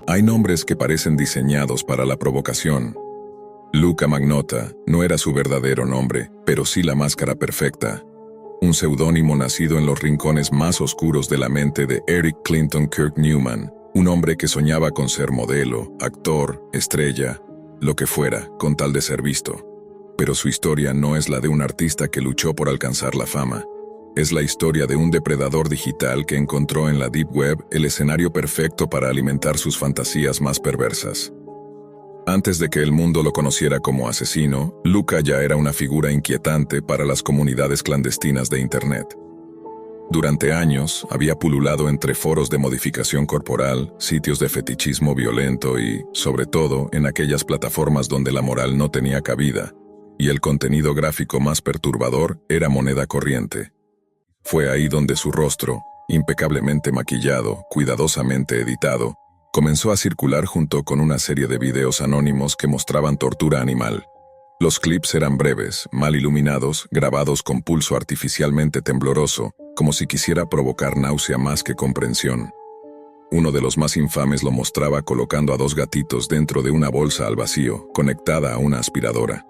Hay nombres que parecen diseñados para la provocación. Luca Magnotta no era su verdadero nombre, pero sí la máscara perfecta. Un seudónimo nacido en los rincones más oscuros de la mente de Eric Clinton Kirk Newman, un hombre que soñaba con ser modelo, actor, estrella, lo que fuera, con tal de ser visto. Pero su historia no es la de un artista que luchó por alcanzar la fama. Es la historia de un depredador digital que encontró en la Deep Web el escenario perfecto para alimentar sus fantasías más perversas. Antes de que el mundo lo conociera como asesino, Luca ya era una figura inquietante para las comunidades clandestinas de Internet. Durante años, había pululado entre foros de modificación corporal, sitios de fetichismo violento y, sobre todo, en aquellas plataformas donde la moral no tenía cabida, y el contenido gráfico más perturbador era moneda corriente. Fue ahí donde su rostro, impecablemente maquillado, cuidadosamente editado, comenzó a circular junto con una serie de videos anónimos que mostraban tortura animal. Los clips eran breves, mal iluminados, grabados con pulso artificialmente tembloroso, como si quisiera provocar náusea más que comprensión. Uno de los más infames lo mostraba colocando a 2 gatitos dentro de una bolsa al vacío, conectada a una aspiradora.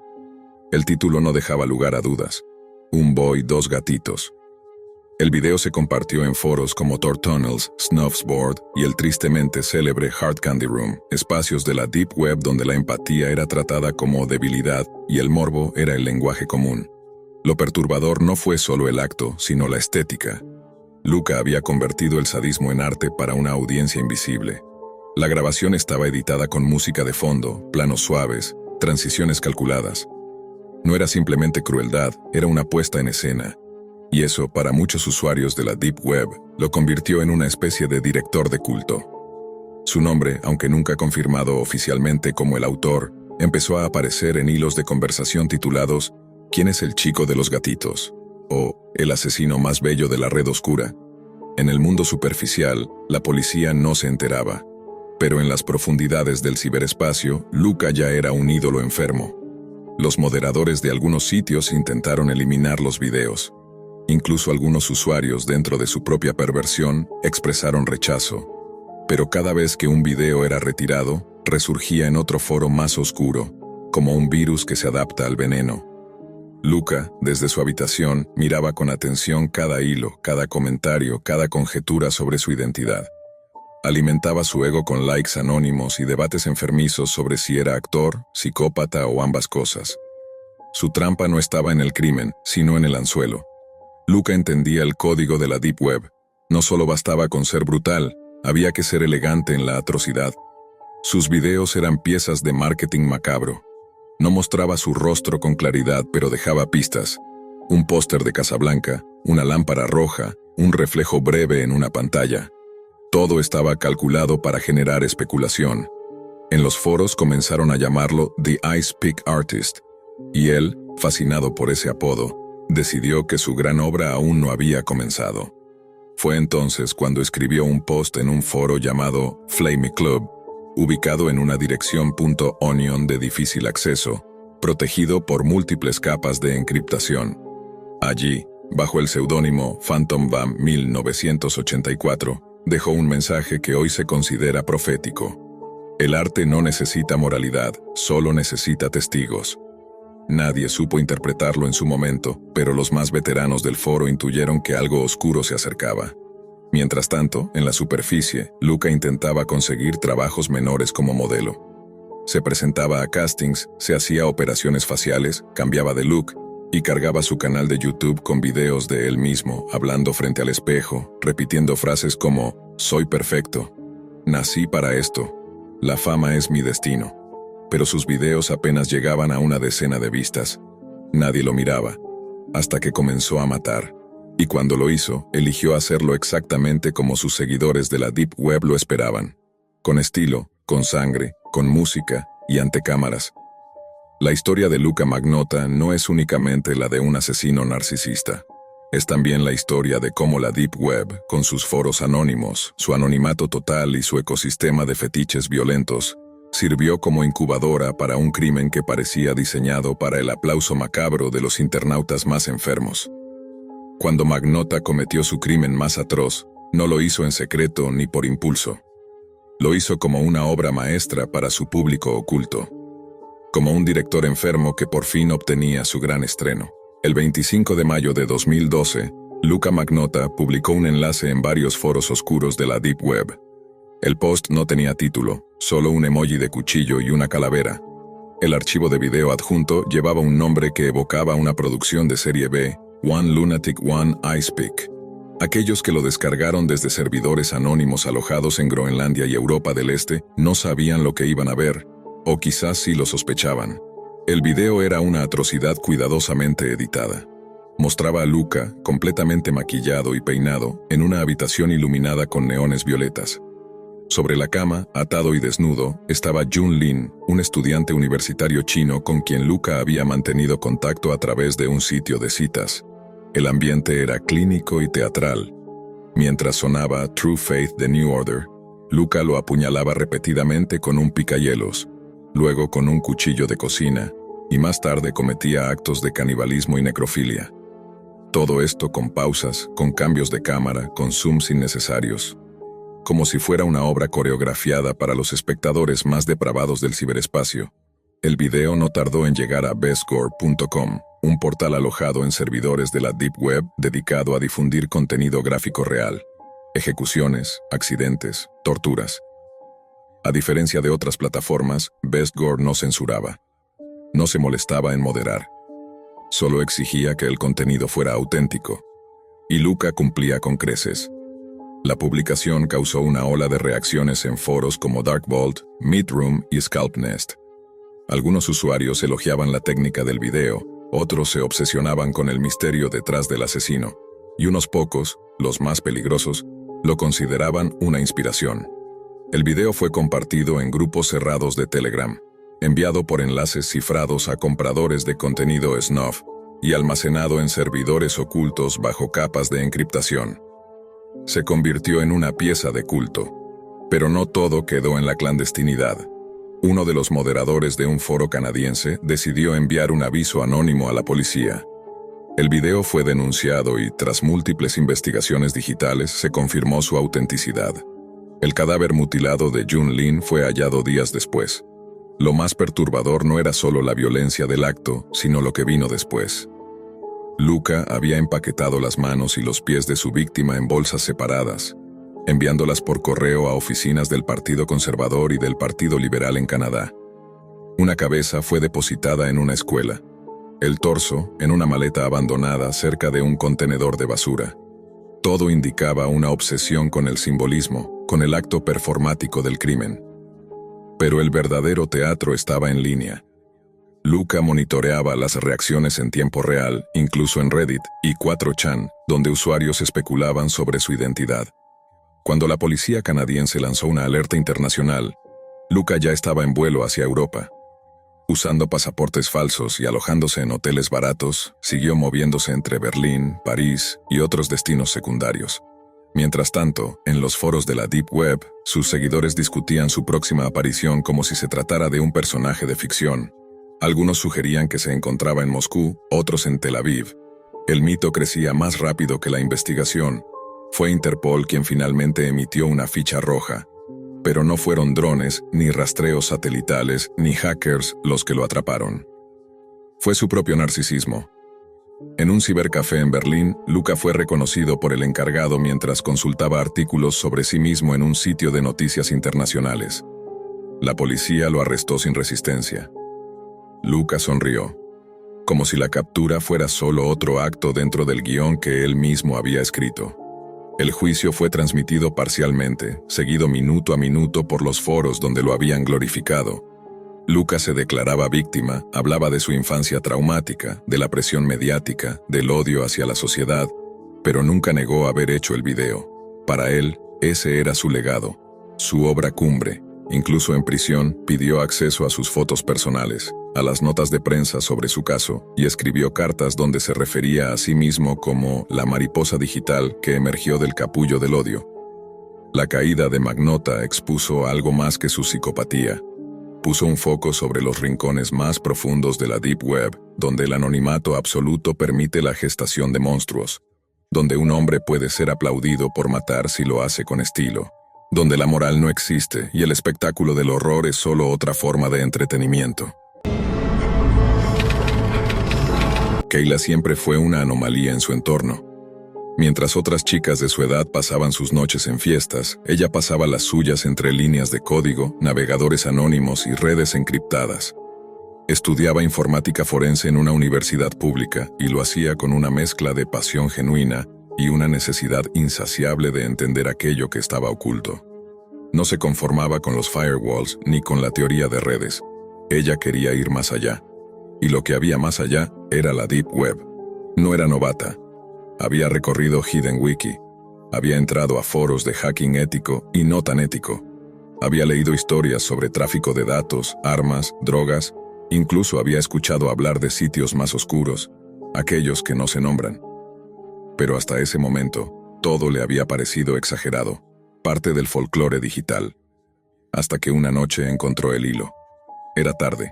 El título no dejaba lugar a dudas. Un boy, 2 gatitos. El video se compartió en foros como Tor Tunnels, Snuff's Board y el tristemente célebre Hard Candy Room, espacios de la Deep Web donde la empatía era tratada como debilidad y el morbo era el lenguaje común. Lo perturbador no fue solo el acto, sino la estética. Luca había convertido el sadismo en arte para una audiencia invisible. La grabación estaba editada con música de fondo, planos suaves, transiciones calculadas. No era simplemente crueldad, era una puesta en escena. Y eso, para muchos usuarios de la Deep Web, lo convirtió en una especie de director de culto. Su nombre, aunque nunca confirmado oficialmente como el autor, empezó a aparecer en hilos de conversación titulados ¿Quién es el chico de los gatitos? O El asesino más bello de la red oscura. En el mundo superficial, la policía no se enteraba. Pero en las profundidades del ciberespacio, Luca ya era un ídolo enfermo. Los moderadores de algunos sitios intentaron eliminar los videos. Incluso algunos usuarios, dentro de su propia perversión, expresaron rechazo. Pero cada vez que un video era retirado, resurgía en otro foro más oscuro, como un virus que se adapta al veneno. Luca, desde su habitación, miraba con atención cada hilo, cada comentario, cada conjetura sobre su identidad. Alimentaba su ego con likes anónimos y debates enfermizos sobre si era actor, psicópata o ambas cosas. Su trampa no estaba en el crimen, sino en el anzuelo. Luca entendía el código de la Deep Web. No solo bastaba con ser brutal, había que ser elegante en la atrocidad. Sus videos eran piezas de marketing macabro. No mostraba su rostro con claridad, pero dejaba pistas. Un póster de Casablanca, una lámpara roja, un reflejo breve en una pantalla. Todo estaba calculado para generar especulación. En los foros comenzaron a llamarlo The Ice Pick Artist, y él, fascinado por ese apodo, decidió que su gran obra aún no había comenzado. Fue entonces cuando escribió un post en un foro llamado Flame Club, ubicado en una dirección .onion de difícil acceso, protegido por múltiples capas de encriptación. Allí, bajo el seudónimo Phantom Bam 1984, dejó un mensaje que hoy se considera profético. El arte no necesita moralidad, solo necesita testigos. Nadie supo interpretarlo en su momento, pero los más veteranos del foro intuyeron que algo oscuro se acercaba. Mientras tanto, en la superficie, Luca intentaba conseguir trabajos menores como modelo. Se presentaba a castings, se hacía operaciones faciales, cambiaba de look y cargaba su canal de YouTube con videos de él mismo, hablando frente al espejo, repitiendo frases como «Soy perfecto», «Nací para esto», «La fama es mi destino». Pero sus videos apenas llegaban a una decena de vistas. Nadie lo miraba, hasta que comenzó a matar. Y cuando lo hizo, eligió hacerlo exactamente como sus seguidores de la Deep Web lo esperaban. Con estilo, con sangre, con música y ante cámaras. La historia de Luca Magnotta no es únicamente la de un asesino narcisista. Es también la historia de cómo la Deep Web, con sus foros anónimos, su anonimato total y su ecosistema de fetiches violentos, sirvió como incubadora para un crimen que parecía diseñado para el aplauso macabro de los internautas más enfermos. Cuando Magnotta cometió su crimen más atroz, no lo hizo en secreto ni por impulso. Lo hizo como una obra maestra para su público oculto, como un director enfermo que por fin obtenía su gran estreno. El 25 de mayo de 2012, Luca Magnotta publicó un enlace en varios foros oscuros de la Deep Web. El post no tenía título, solo un emoji de cuchillo y una calavera. El archivo de video adjunto llevaba un nombre que evocaba una producción de serie B, One Lunatic One Ice Pick. Aquellos que lo descargaron desde servidores anónimos alojados en Groenlandia y Europa del Este no sabían lo que iban a ver, o quizás sí lo sospechaban. El video era una atrocidad cuidadosamente editada. Mostraba a Luca, completamente maquillado y peinado, en una habitación iluminada con neones violetas. Sobre la cama, atado y desnudo, estaba Jun Lin, un estudiante universitario chino con quien Luca había mantenido contacto a través de un sitio de citas. El ambiente era clínico y teatral. Mientras sonaba True Faith de New Order, Luca lo apuñalaba repetidamente con un picahielos, luego con un cuchillo de cocina, y más tarde cometía actos de canibalismo y necrofilia. Todo esto con pausas, con cambios de cámara, con zooms innecesarios, como si fuera una obra coreografiada para los espectadores más depravados del ciberespacio. El video no tardó en llegar a bestgore.com, un portal alojado en servidores de la Deep Web dedicado a difundir contenido gráfico real, ejecuciones, accidentes, torturas. A diferencia de otras plataformas, Bestgore no censuraba. No se molestaba en moderar. Solo exigía que el contenido fuera auténtico. Y Luca cumplía con creces. La publicación causó una ola de reacciones en foros como Dark Vault, Midroom y Scalp Nest. Algunos usuarios elogiaban la técnica del video, otros se obsesionaban con el misterio detrás del asesino, y unos pocos, los más peligrosos, lo consideraban una inspiración. El video fue compartido en grupos cerrados de Telegram, enviado por enlaces cifrados a compradores de contenido snuff y almacenado en servidores ocultos bajo capas de encriptación. Se convirtió en una pieza de culto, pero no todo quedó en la clandestinidad. Uno de los moderadores de un foro canadiense decidió enviar un aviso anónimo a la policía. El video fue denunciado y, tras múltiples investigaciones digitales, se confirmó su autenticidad. El cadáver mutilado de Jun Lin fue hallado días después. Lo más perturbador no era solo la violencia del acto, sino lo que vino después. Luca había empaquetado las manos y los pies de su víctima en bolsas separadas, enviándolas por correo a oficinas del Partido Conservador y del Partido Liberal en Canadá. Una cabeza fue depositada en una escuela. El torso, en una maleta abandonada cerca de un contenedor de basura. Todo indicaba una obsesión con el simbolismo, con el acto performático del crimen. Pero el verdadero teatro estaba en línea. Luca monitoreaba las reacciones en tiempo real, incluso en Reddit y 4chan, donde usuarios especulaban sobre su identidad. Cuando la policía canadiense lanzó una alerta internacional, Luca ya estaba en vuelo hacia Europa. Usando pasaportes falsos y alojándose en hoteles baratos, siguió moviéndose entre Berlín, París y otros destinos secundarios. Mientras tanto, en los foros de la Deep Web, sus seguidores discutían su próxima aparición como si se tratara de un personaje de ficción. Algunos sugerían que se encontraba en Moscú, otros en Tel Aviv. El mito crecía más rápido que la investigación. Fue Interpol quien finalmente emitió una ficha roja. Pero no fueron drones, ni rastreos satelitales, ni hackers los que lo atraparon. Fue su propio narcisismo. En un cibercafé en Berlín, Luca fue reconocido por el encargado mientras consultaba artículos sobre sí mismo en un sitio de noticias internacionales. La policía lo arrestó sin resistencia. Luca sonrió, como si la captura fuera solo otro acto dentro del guión que él mismo había escrito. El juicio fue transmitido parcialmente, seguido minuto a minuto por los foros donde lo habían glorificado. Luca se declaraba víctima, hablaba de su infancia traumática, de la presión mediática, del odio hacia la sociedad, pero nunca negó haber hecho el video. Para él, ese era su legado, su obra cumbre. Incluso en prisión, pidió acceso a sus fotos personales, a las notas de prensa sobre su caso, y escribió cartas donde se refería a sí mismo como la mariposa digital que emergió del capullo del odio. La caída de Magnotta expuso algo más que su psicopatía. Puso un foco sobre los rincones más profundos de la Deep Web, donde el anonimato absoluto permite la gestación de monstruos, donde un hombre puede ser aplaudido por matar si lo hace con estilo, donde la moral no existe y el espectáculo del horror es solo otra forma de entretenimiento. Kayla siempre fue una anomalía en su entorno. Mientras otras chicas de su edad pasaban sus noches en fiestas, ella pasaba las suyas entre líneas de código, navegadores anónimos y redes encriptadas. Estudiaba informática forense en una universidad pública y lo hacía con una mezcla de pasión genuina y una necesidad insaciable de entender aquello que estaba oculto. No se conformaba con los firewalls ni con la teoría de redes. Ella quería ir más allá. Y lo que había más allá era la Deep Web. No era novata. Había recorrido Hidden Wiki. Había entrado a foros de hacking ético y no tan ético. Había leído historias sobre tráfico de datos, armas, drogas. Incluso había escuchado hablar de sitios más oscuros, aquellos que no se nombran. Pero hasta ese momento, todo le había parecido exagerado, parte del folclore digital. Hasta que una noche encontró el hilo. Era tarde.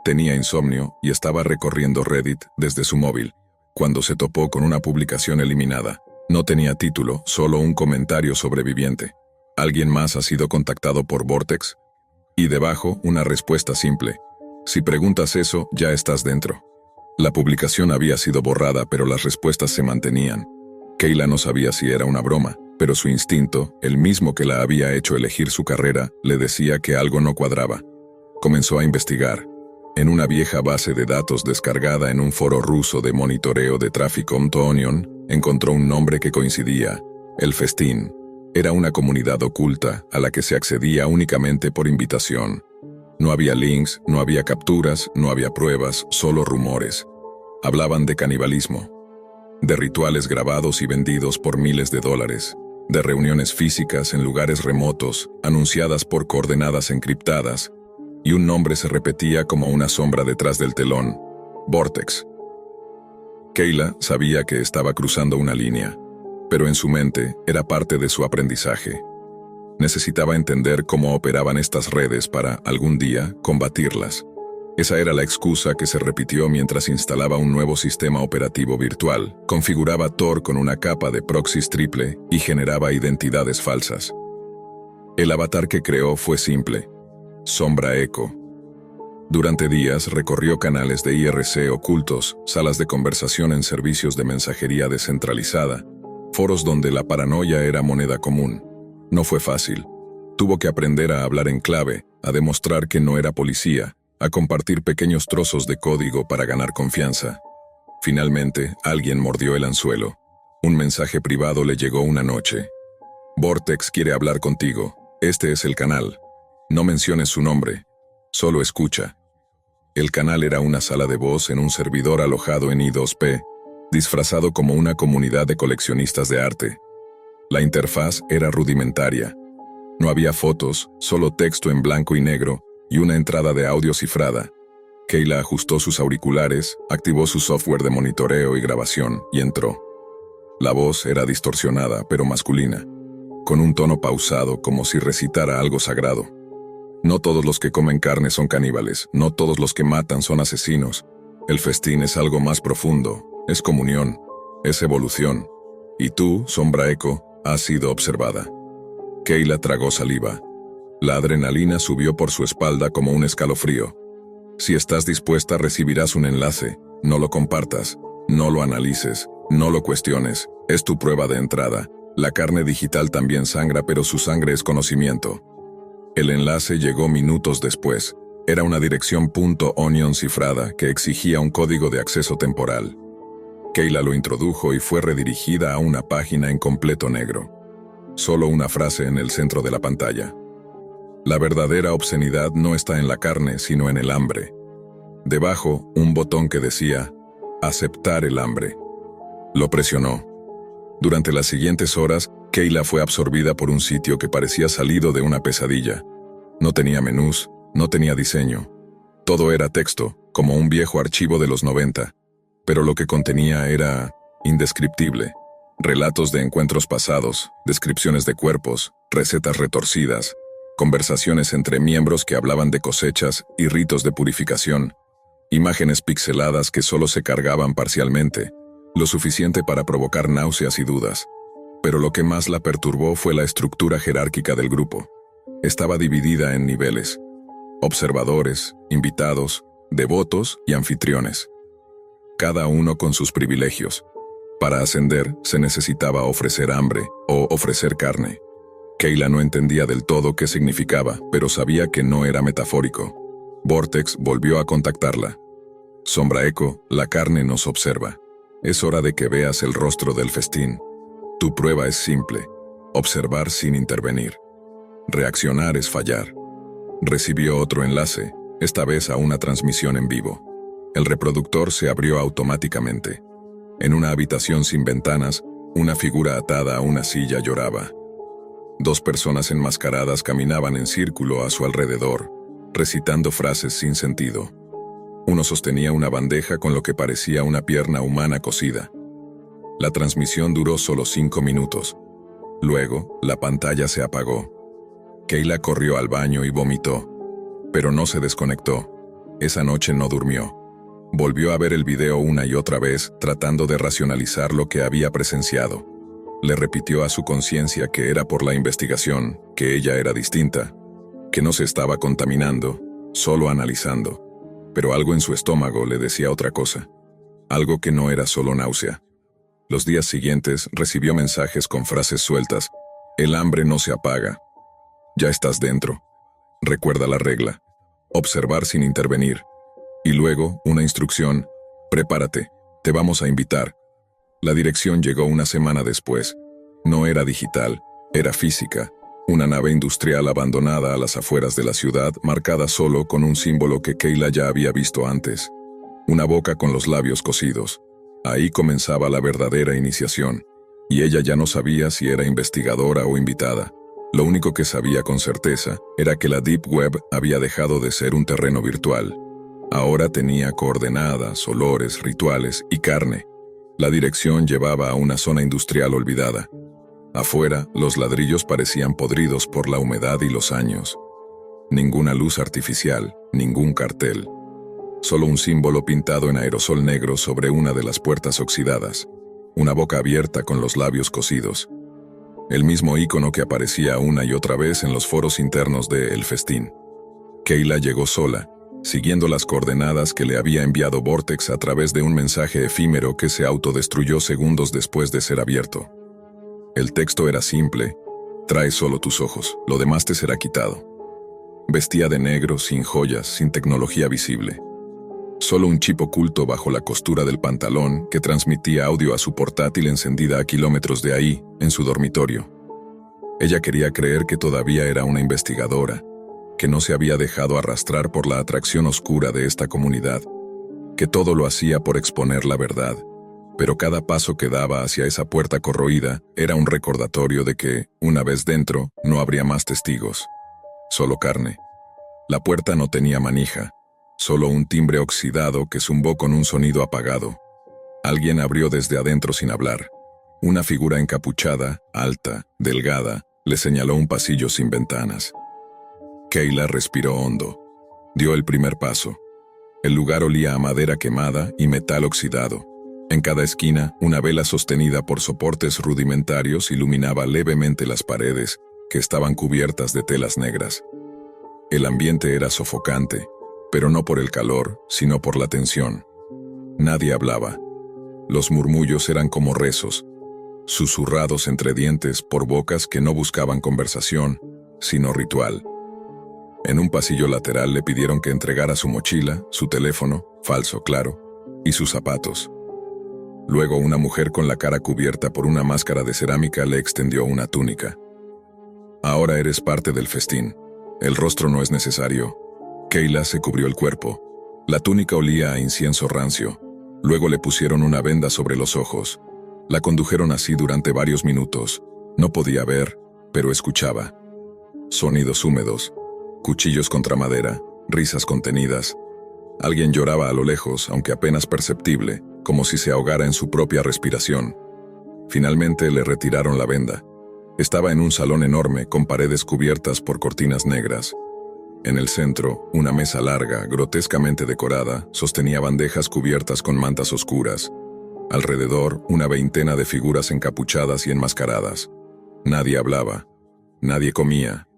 Tenía insomnio y estaba recorriendo Reddit desde su móvil, cuando se topó con una publicación eliminada. No tenía título, solo un comentario sobreviviente. ¿Alguien más ha sido contactado por Vortex? Y debajo, una respuesta simple. Si preguntas eso, ya estás dentro. La publicación había sido borrada, pero las respuestas se mantenían. Kayla no sabía si era una broma, pero su instinto, el mismo que la había hecho elegir su carrera, le decía que algo no cuadraba. Comenzó a investigar. En una vieja base de datos descargada en un foro ruso de monitoreo de tráfico Onion, encontró un nombre que coincidía: El Festín. Era una comunidad oculta a la que se accedía únicamente por invitación. No había links, no había capturas, no había pruebas, solo rumores. Hablaban de canibalismo, de rituales grabados y vendidos por miles de dólares, de reuniones físicas en lugares remotos, anunciadas por coordenadas encriptadas, y un nombre se repetía como una sombra detrás del telón: Vortex. Kayla sabía que estaba cruzando una línea, pero en su mente era parte de su aprendizaje. Necesitaba entender cómo operaban estas redes para, algún día, combatirlas. Esa era la excusa que se repitió mientras instalaba un nuevo sistema operativo virtual, configuraba Tor con una capa de proxies triple y generaba identidades falsas. El avatar que creó fue simple: Sombra Echo. Durante días recorrió canales de IRC ocultos, salas de conversación en servicios de mensajería descentralizada, foros donde la paranoia era moneda común. No fue fácil. Tuvo que aprender a hablar en clave, a demostrar que no era policía, a compartir pequeños trozos de código para ganar confianza. Finalmente, alguien mordió el anzuelo. Un mensaje privado le llegó una noche. Vortex quiere hablar contigo. Este es el canal. No menciones su nombre. Solo escucha. El canal era una sala de voz en un servidor alojado en I2P, disfrazado como una comunidad de coleccionistas de arte. La interfaz era rudimentaria. No había fotos, solo texto en blanco y negro y una entrada de audio cifrada. Kayla ajustó sus auriculares, activó su software de monitoreo y grabación y entró. La voz era distorsionada, pero masculina, con un tono pausado como si recitara algo sagrado. No todos los que comen carne son caníbales, no todos los que matan son asesinos. El festín es algo más profundo, es comunión, es evolución. Y tú, Sombra Echo, has sido observada. Kayla tragó saliva. La adrenalina subió por su espalda como un escalofrío. Si estás dispuesta, recibirás un enlace. No lo compartas, no lo analices, no lo cuestiones. Es tu prueba de entrada. La carne digital también sangra, pero su sangre es conocimiento. El enlace llegó minutos después. Era una dirección .onion cifrada que exigía un código de acceso temporal. Kayla lo introdujo y fue redirigida a una página en completo negro. Solo una frase en el centro de la pantalla. La verdadera obscenidad no está en la carne, sino en el hambre. Debajo, un botón que decía: aceptar el hambre. Lo presionó. Durante las siguientes horas, Kayla fue absorbida por un sitio que parecía salido de una pesadilla. No tenía menús, no tenía diseño. Todo era texto, como un viejo archivo de los 90. Pero lo que contenía era indescriptible. Relatos de encuentros pasados, descripciones de cuerpos, recetas retorcidas, conversaciones entre miembros que hablaban de cosechas y ritos de purificación, imágenes pixeladas que solo se cargaban parcialmente, lo suficiente para provocar náuseas y dudas. Pero lo que más la perturbó fue la estructura jerárquica del grupo. Estaba dividida en niveles: observadores, invitados, devotos y anfitriones. Cada uno con sus privilegios. Para ascender, se necesitaba ofrecer hambre o ofrecer carne. Kayla no entendía del todo qué significaba, pero sabía que no era metafórico. Vortex volvió a contactarla. Sombra Eco, la carne nos observa. Es hora de que veas el rostro del festín. Tu prueba es simple: observar sin intervenir. Reaccionar es fallar. Recibió otro enlace, esta vez a una transmisión en vivo. El reproductor se abrió automáticamente. En una habitación sin ventanas, una figura atada a una silla lloraba. Dos personas enmascaradas caminaban en círculo a su alrededor, recitando frases sin sentido. Uno sostenía una bandeja con lo que parecía una pierna humana cocida. La transmisión duró solo 5 minutos. Luego, la pantalla se apagó. Kayla corrió al baño y vomitó. Pero no se desconectó. Esa noche no durmió. Volvió a ver el video una y otra vez, tratando de racionalizar lo que había presenciado. Le repitió a su conciencia que era por la investigación, que ella era distinta, que no se estaba contaminando, solo analizando. Pero algo en su estómago le decía otra cosa. Algo que no era solo náusea. Los días siguientes recibió mensajes con frases sueltas: el hambre no se apaga. Ya estás dentro. Recuerda la regla: observar sin intervenir. Y luego, una instrucción: prepárate, te vamos a invitar. La dirección llegó una semana después. No era digital, era física. Una nave industrial abandonada a las afueras de la ciudad, marcada solo con un símbolo que Kayla ya había visto antes. Una boca con los labios cosidos. Ahí comenzaba la verdadera iniciación. Y ella ya no sabía si era investigadora o invitada. Lo único que sabía con certeza era que la Deep Web había dejado de ser un terreno virtual. Ahora tenía coordenadas, olores, rituales y carne. La dirección llevaba a una zona industrial olvidada. Afuera, los ladrillos parecían podridos por la humedad y los años. Ninguna luz artificial, ningún cartel. Solo un símbolo pintado en aerosol negro sobre una de las puertas oxidadas. Una boca abierta con los labios cosidos. El mismo icono que aparecía una y otra vez en los foros internos de El Festín. Kayla llegó sola, siguiendo las coordenadas que le había enviado Vortex a través de un mensaje efímero que se autodestruyó segundos después de ser abierto. El texto era simple: trae solo tus ojos, lo demás te será quitado. Vestía de negro, sin joyas, sin tecnología visible. Solo un chip oculto bajo la costura del pantalón que transmitía audio a su portátil encendida a kilómetros de ahí, en su dormitorio. Ella quería creer que todavía era una investigadora, que no se había dejado arrastrar por la atracción oscura de esta comunidad, que todo lo hacía por exponer la verdad, pero cada paso que daba hacia esa puerta corroída era un recordatorio de que, una vez dentro, no habría más testigos. Solo carne. La puerta no tenía manija, solo un timbre oxidado que zumbó con un sonido apagado. Alguien abrió desde adentro sin hablar. Una figura encapuchada, alta, delgada, le señaló un pasillo sin ventanas. Kayla respiró hondo. Dio el primer paso. El lugar olía a madera quemada y metal oxidado. En cada esquina, una vela sostenida por soportes rudimentarios iluminaba levemente las paredes, que estaban cubiertas de telas negras. El ambiente era sofocante, pero no por el calor, sino por la tensión. Nadie hablaba. Los murmullos eran como rezos, susurrados entre dientes por bocas que no buscaban conversación, sino ritual. En un pasillo lateral le pidieron que entregara su mochila, su teléfono, falso claro, y sus zapatos. Luego una mujer con la cara cubierta por una máscara de cerámica le extendió una túnica. Ahora eres parte del festín. El rostro no es necesario. Kayla se cubrió el cuerpo. La túnica olía a incienso rancio. Luego le pusieron una venda sobre los ojos. La condujeron así durante varios minutos. No podía ver, pero escuchaba. Sonidos húmedos. Cuchillos contra madera, risas contenidas. Alguien lloraba a lo lejos, aunque apenas perceptible, como si se ahogara en su propia respiración. Finalmente le retiraron la venda. Estaba en un salón enorme con paredes cubiertas por cortinas negras. En el centro, una mesa larga, grotescamente decorada, sostenía bandejas cubiertas con mantas oscuras. Alrededor, una veintena de figuras encapuchadas y enmascaradas. Nadie hablaba. Nadie comía.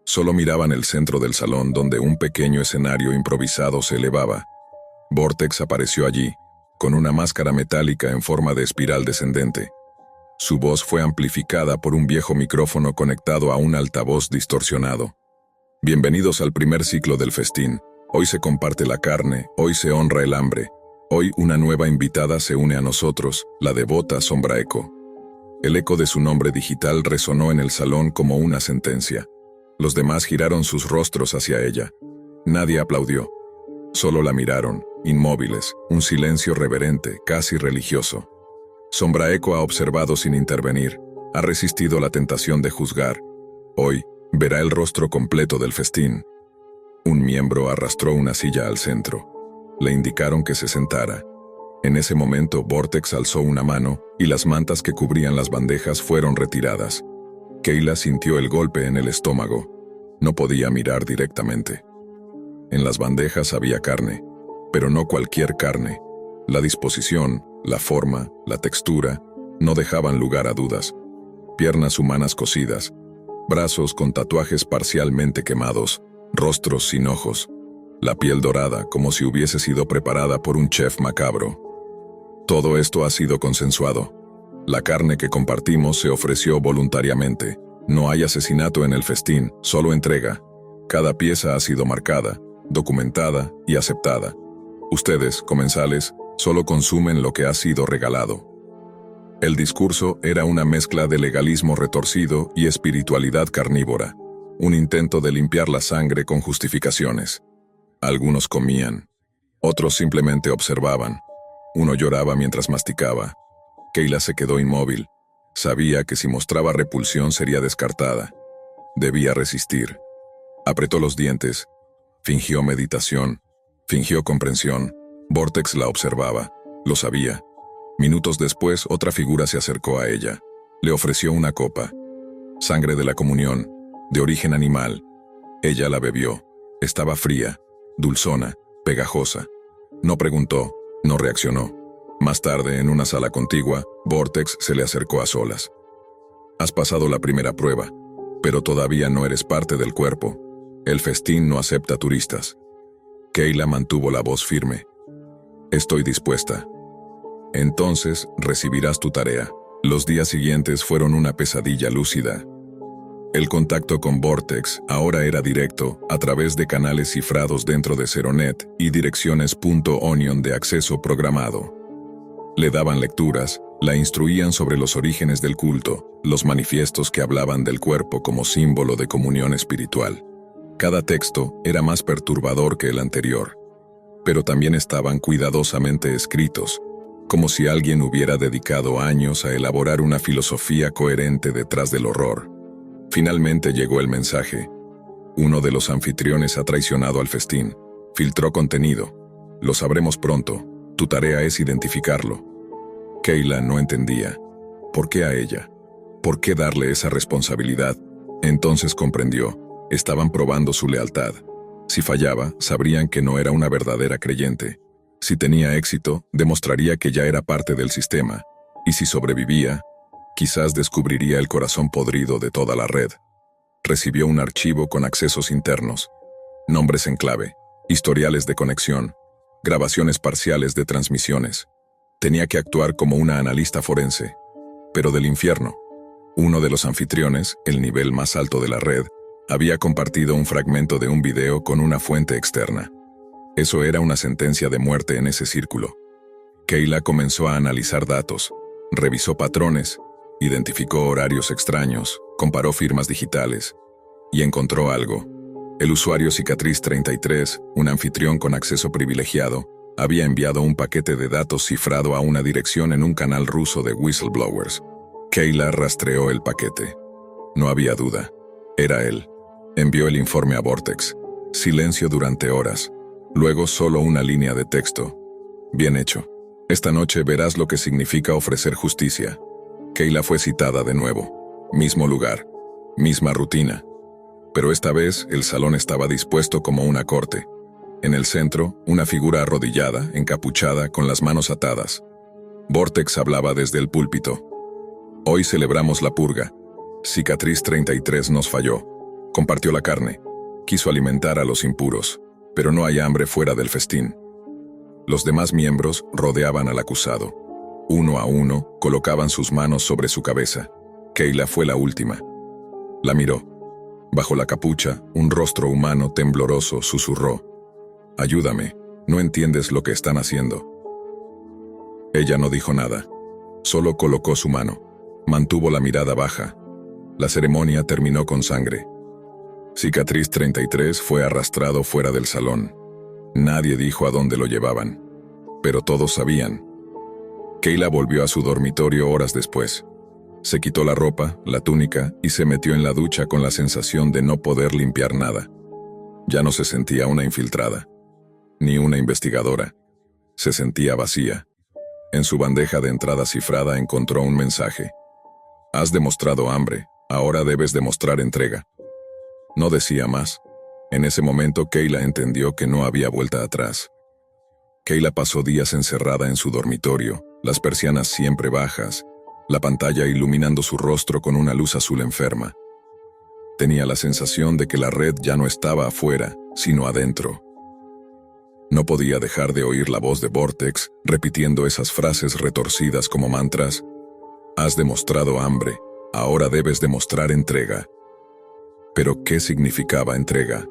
Solo miraban el centro del salón donde un pequeño escenario improvisado se elevaba. Vortex apareció allí, con una máscara metálica en forma de espiral descendente. Su voz fue amplificada por un viejo micrófono conectado a un altavoz distorsionado. Bienvenidos al primer ciclo del festín. Hoy se comparte la carne, hoy se honra el hambre. Hoy una nueva invitada se une a nosotros, la devota Sombra Echo. El eco de su nombre digital resonó en el salón como una sentencia. Los demás giraron sus rostros hacia ella. Nadie aplaudió. Solo la miraron, inmóviles, un silencio reverente, casi religioso. Sombra Echo ha observado sin intervenir, ha resistido la tentación de juzgar. Hoy, verá el rostro completo del festín. Un miembro arrastró una silla al centro. Le indicaron que se sentara. En ese momento, Vortex alzó una mano y las mantas que cubrían las bandejas fueron retiradas. Kayla sintió el golpe en el estómago. No podía mirar directamente. En las bandejas había carne, pero no cualquier carne. La disposición, la forma, la textura, no dejaban lugar a dudas. Piernas humanas cocidas, brazos con tatuajes parcialmente quemados, rostros sin ojos, la piel dorada como si hubiese sido preparada por un chef macabro. Todo esto ha sido consensuado. La carne que compartimos se ofreció voluntariamente. No hay asesinato en el festín, solo entrega. Cada pieza ha sido marcada, documentada y aceptada. Ustedes, comensales, solo consumen lo que ha sido regalado. El discurso era una mezcla de legalismo retorcido y espiritualidad carnívora, un intento de limpiar la sangre con justificaciones. Algunos comían, otros simplemente observaban. Uno lloraba mientras masticaba. Kayla se quedó inmóvil. Sabía que si mostraba repulsión sería descartada. Debía resistir. Apretó los dientes. Fingió meditación. Fingió comprensión. Vortex la observaba. Lo sabía. Minutos después, otra figura se acercó a ella. Le ofreció una copa. Sangre de la comunión, de origen animal. Ella la bebió. Estaba fría, dulzona, pegajosa. No preguntó, no reaccionó. Más tarde, en una sala contigua, Vortex se le acercó a solas. Has pasado la primera prueba, pero todavía no eres parte del cuerpo. El festín no acepta turistas. Kayla mantuvo la voz firme. Estoy dispuesta. Entonces, recibirás tu tarea. Los días siguientes fueron una pesadilla lúcida. El contacto con Vortex ahora era directo, a través de canales cifrados dentro de Zeronet y direcciones .onion de acceso programado. Le daban lecturas, la instruían sobre los orígenes del culto, los manifiestos que hablaban del cuerpo como símbolo de comunión espiritual. Cada texto era más perturbador que el anterior, pero también estaban cuidadosamente escritos, como si alguien hubiera dedicado años a elaborar una filosofía coherente detrás del horror. Finalmente llegó el mensaje. Uno de los anfitriones ha traicionado al festín. Filtró contenido. Lo sabremos pronto. Tu tarea es identificarlo. Kayla no entendía. ¿Por qué a ella? ¿Por qué darle esa responsabilidad? Entonces comprendió. Estaban probando su lealtad. Si fallaba, sabrían que no era una verdadera creyente. Si tenía éxito, demostraría que ya era parte del sistema. Y si sobrevivía, quizás descubriría el corazón podrido de toda la red. Recibió un archivo con accesos internos, nombres en clave, historiales de conexión, grabaciones parciales de transmisiones. Tenía que actuar como una analista forense, pero del infierno. Uno de los anfitriones, el nivel más alto de la red, había compartido un fragmento de un video con una fuente externa. Eso era una sentencia de muerte en ese círculo. Kayla comenzó a analizar datos, revisó patrones, identificó horarios extraños, comparó firmas digitales y encontró algo. El usuario Cicatriz 33, un anfitrión con acceso privilegiado, había enviado un paquete de datos cifrado a una dirección en un canal ruso de whistleblowers. Kayla rastreó el paquete. No había duda. Era él. Envió el informe a Vortex. Silencio durante horas. Luego solo una línea de texto. Bien hecho. Esta noche verás lo que significa ofrecer justicia. Kayla fue citada de nuevo. Mismo lugar. Misma rutina. Pero esta vez el salón estaba dispuesto como una corte. En el centro, una figura arrodillada, encapuchada, con las manos atadas. Vortex hablaba desde el púlpito. Hoy celebramos la purga. Cicatriz 33 nos falló. Compartió la carne. Quiso alimentar a los impuros, pero no hay hambre fuera del festín. Los demás miembros rodeaban al acusado. Uno a uno, colocaban sus manos sobre su cabeza. Kayla fue la última. La miró. Bajo la capucha, un rostro humano tembloroso susurró: «Ayúdame, no entiendes lo que están haciendo». Ella no dijo nada. Solo colocó su mano. Mantuvo la mirada baja. La ceremonia terminó con sangre. Cicatriz 33 fue arrastrado fuera del salón. Nadie dijo a dónde lo llevaban, pero todos sabían. Kayla volvió a su dormitorio horas después. Se quitó la ropa, la túnica, y se metió en la ducha con la sensación de no poder limpiar nada. Ya no se sentía una infiltrada, ni una investigadora. Se sentía vacía. En su bandeja de entrada cifrada encontró un mensaje: «Has demostrado hambre, ahora debes demostrar entrega». No decía más. En ese momento Kayla entendió que no había vuelta atrás. Kayla pasó días encerrada en su dormitorio, las persianas siempre bajas, la pantalla iluminando su rostro con una luz azul enferma. Tenía la sensación de que la red ya no estaba afuera, sino adentro. No podía dejar de oír la voz de Vortex, repitiendo esas frases retorcidas como mantras. «Has demostrado hambre, ahora debes demostrar entrega». Pero ¿qué significaba entrega?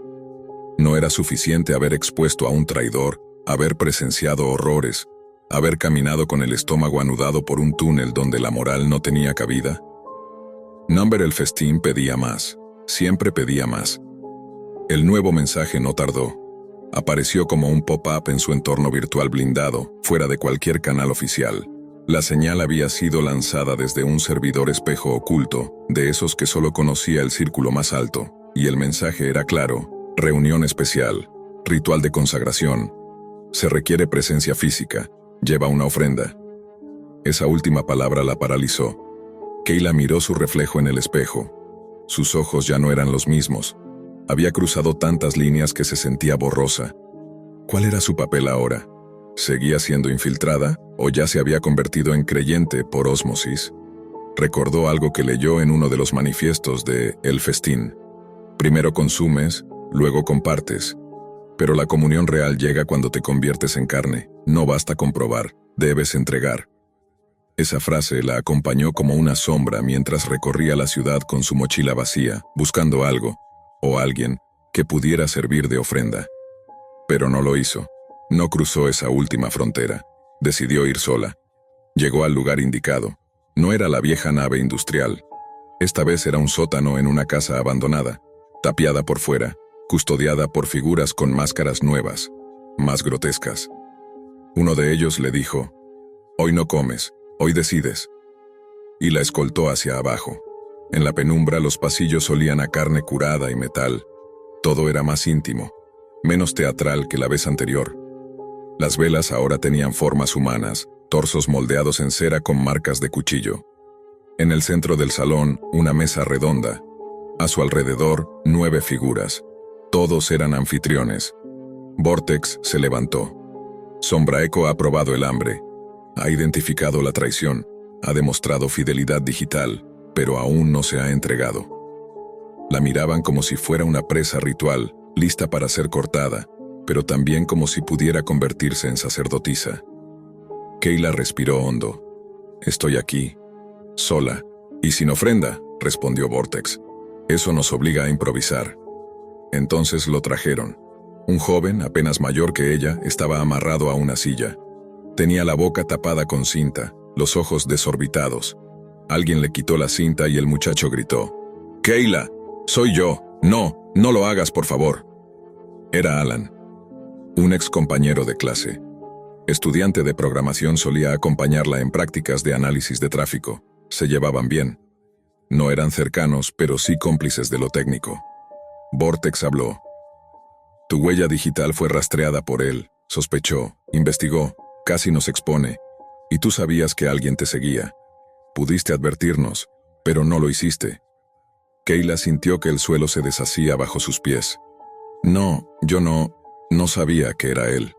No era suficiente haber expuesto a un traidor, haber presenciado horrores, haber caminado con el estómago anudado por un túnel donde la moral no tenía cabida. Number el festín pedía más, siempre pedía más. El nuevo mensaje no tardó. Apareció como un pop-up en su entorno virtual blindado, fuera de cualquier canal oficial. La señal había sido lanzada desde un servidor espejo oculto, de esos que solo conocía el círculo más alto, y el mensaje era claro: reunión especial, ritual de consagración. Se requiere presencia física, lleva una ofrenda. Esa última palabra la paralizó. Kayla miró su reflejo en el espejo. Sus ojos ya no eran los mismos. Había cruzado tantas líneas que se sentía borrosa. ¿Cuál era su papel ahora? ¿Seguía siendo infiltrada o ya se había convertido en creyente por ósmosis? Recordó algo que leyó en uno de los manifiestos de El Festín. Primero consumes, luego compartes. Pero la comunión real llega cuando te conviertes en carne. No basta comprobar, debes entregar. Esa frase la acompañó como una sombra mientras recorría la ciudad con su mochila vacía, buscando algo, o alguien, que pudiera servir de ofrenda. Pero no lo hizo. No cruzó esa última frontera. Decidió ir sola. Llegó al lugar indicado. No era la vieja nave industrial. Esta vez era un sótano en una casa abandonada, tapiada por fuera, custodiada por figuras con máscaras nuevas, más grotescas. Uno de ellos le dijo: «Hoy no comes, hoy decides». Y la escoltó hacia abajo. En la penumbra los pasillos olían a carne curada y metal. Todo era más íntimo, menos teatral que la vez anterior. Las velas ahora tenían formas humanas, torsos moldeados en cera con marcas de cuchillo. En el centro del salón, una mesa redonda. A su alrededor, 9 figuras. Todos eran anfitriones. Vortex se levantó. Sombraeco ha probado el hambre. Ha identificado la traición. Ha demostrado fidelidad digital, pero aún no se ha entregado. La miraban como si fuera una presa ritual, lista para ser cortada, pero también como si pudiera convertirse en sacerdotisa. Kayla respiró hondo. «Estoy aquí, sola, y sin ofrenda», respondió Vortex. «Eso nos obliga a improvisar». Entonces lo trajeron. Un joven, apenas mayor que ella, estaba amarrado a una silla. Tenía la boca tapada con cinta, los ojos desorbitados. Alguien le quitó la cinta y el muchacho gritó: «¡Kayla! ¡Soy yo! ¡No! ¡No lo hagas, por favor!». Era Alan, un ex compañero de clase. Estudiante de programación, solía acompañarla en prácticas de análisis de tráfico. Se llevaban bien. No eran cercanos, pero sí cómplices de lo técnico. Vortex habló. «Tu huella digital fue rastreada por él. Sospechó, investigó, casi nos expone. Y tú sabías que alguien te seguía. Pudiste advertirnos, pero no lo hiciste». Kayla sintió que el suelo se deshacía bajo sus pies. «No, yo no sabía que era él».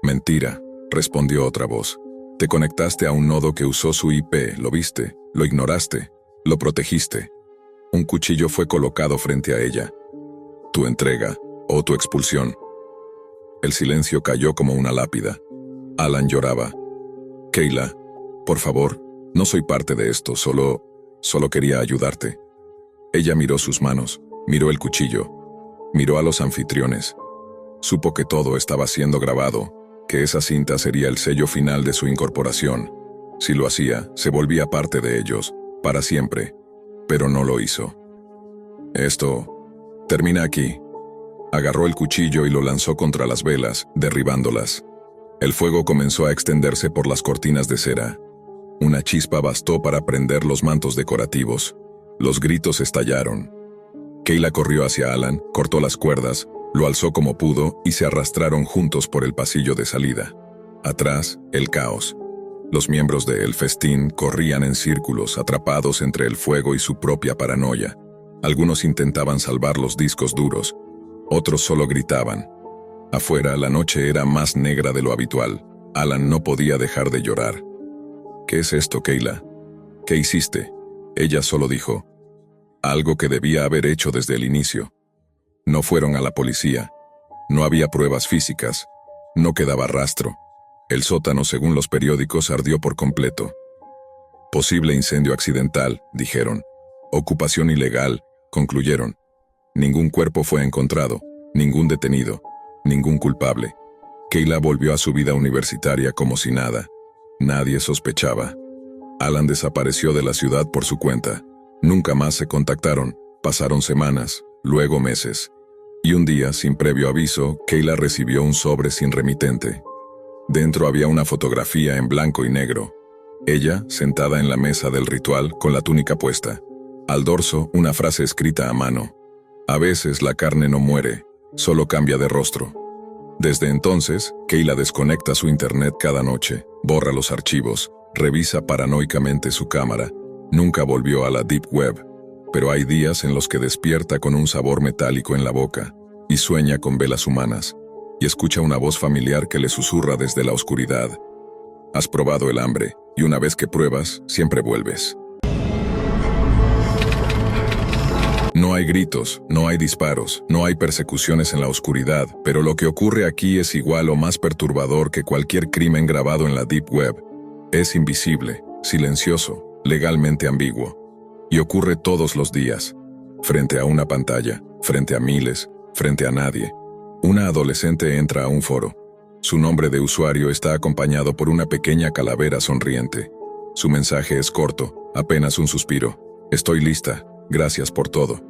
«Mentira», respondió otra voz. Te conectaste a un nodo que usó su IP, lo viste, lo ignoraste, lo protegiste. Un cuchillo fue colocado frente a ella. Tu entrega o tu expulsión. El silencio cayó como una lápida. Alan lloraba. Kayla, por favor, no soy parte de esto, solo quería ayudarte. Ella miró sus manos, miró el cuchillo, miró a los anfitriones. Supo que todo estaba siendo grabado, que esa cinta sería el sello final de su incorporación. Si lo hacía, se volvía parte de ellos, para siempre, pero no lo hizo. Esto termina aquí. Agarró el cuchillo y lo lanzó contra las velas, derribándolas. El fuego comenzó a extenderse por las cortinas de cera. Una chispa bastó para prender los mantos decorativos. Los gritos estallaron. Kayla corrió hacia Alan, cortó las cuerdas, lo alzó como pudo y se arrastraron juntos por el pasillo de salida. Atrás, el caos. Los miembros de El Festín corrían en círculos, atrapados entre el fuego y su propia paranoia. Algunos intentaban salvar los discos duros, otros solo gritaban. Afuera, la noche era más negra de lo habitual. Alan no podía dejar de llorar. ¿Qué es esto, Kayla? ¿Qué hiciste? Ella solo dijo. Algo que debía haber hecho desde el inicio. No fueron a la policía. No había pruebas físicas. No quedaba rastro. El sótano, según los periódicos, ardió por completo. Posible incendio accidental, dijeron. Ocupación ilegal, concluyeron. Ningún cuerpo fue encontrado, ningún detenido, ningún culpable. Kayla volvió a su vida universitaria como si nada. Nadie sospechaba. Alan desapareció de la ciudad por su cuenta. Nunca más se contactaron. Pasaron semanas, luego meses. Y un día, sin previo aviso, Kayla recibió un sobre sin remitente. Dentro había una fotografía en blanco y negro. Ella, sentada en la mesa del ritual, con la túnica puesta. Al dorso, una frase escrita a mano. A veces la carne no muere, solo cambia de rostro. Desde entonces, Kayla desconecta su internet cada noche, borra los archivos, revisa paranoicamente su cámara. Nunca volvió a la Deep Web, pero hay días en los que despierta con un sabor metálico en la boca, y sueña con velas humanas, y escucha una voz familiar que le susurra desde la oscuridad. Has probado el hambre, y una vez que pruebas, siempre vuelves. No hay gritos, no hay disparos, no hay persecuciones en la oscuridad, pero lo que ocurre aquí es igual o más perturbador que cualquier crimen grabado en la Deep Web. Es invisible, silencioso, legalmente ambiguo. Y ocurre todos los días. Frente a una pantalla, frente a miles, frente a nadie. Una adolescente entra a un foro. Su nombre de usuario está acompañado por una pequeña calavera sonriente. Su mensaje es corto, apenas un suspiro. Estoy lista, gracias por todo.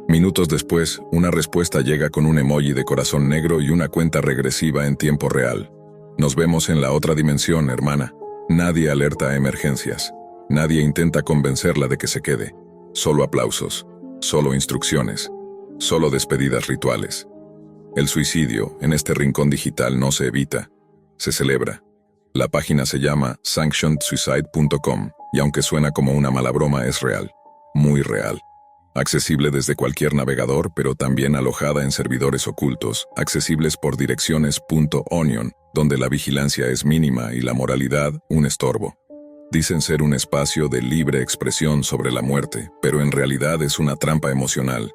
Minutos después, una respuesta llega con un emoji de corazón negro y una cuenta regresiva en tiempo real. Nos vemos en la otra dimensión, hermana. Nadie alerta a emergencias. Nadie intenta convencerla de que se quede. Solo aplausos, solo instrucciones, solo despedidas rituales. El suicidio, en este rincón digital, no se evita, se celebra. La página se llama sanctionedsuicide.com y aunque suena como una mala broma, es real, muy real. Accesible desde cualquier navegador, pero también alojada en servidores ocultos, accesibles por direcciones .onion, donde la vigilancia es mínima y la moralidad un estorbo. Dicen ser un espacio de libre expresión sobre la muerte, pero en realidad es una trampa emocional.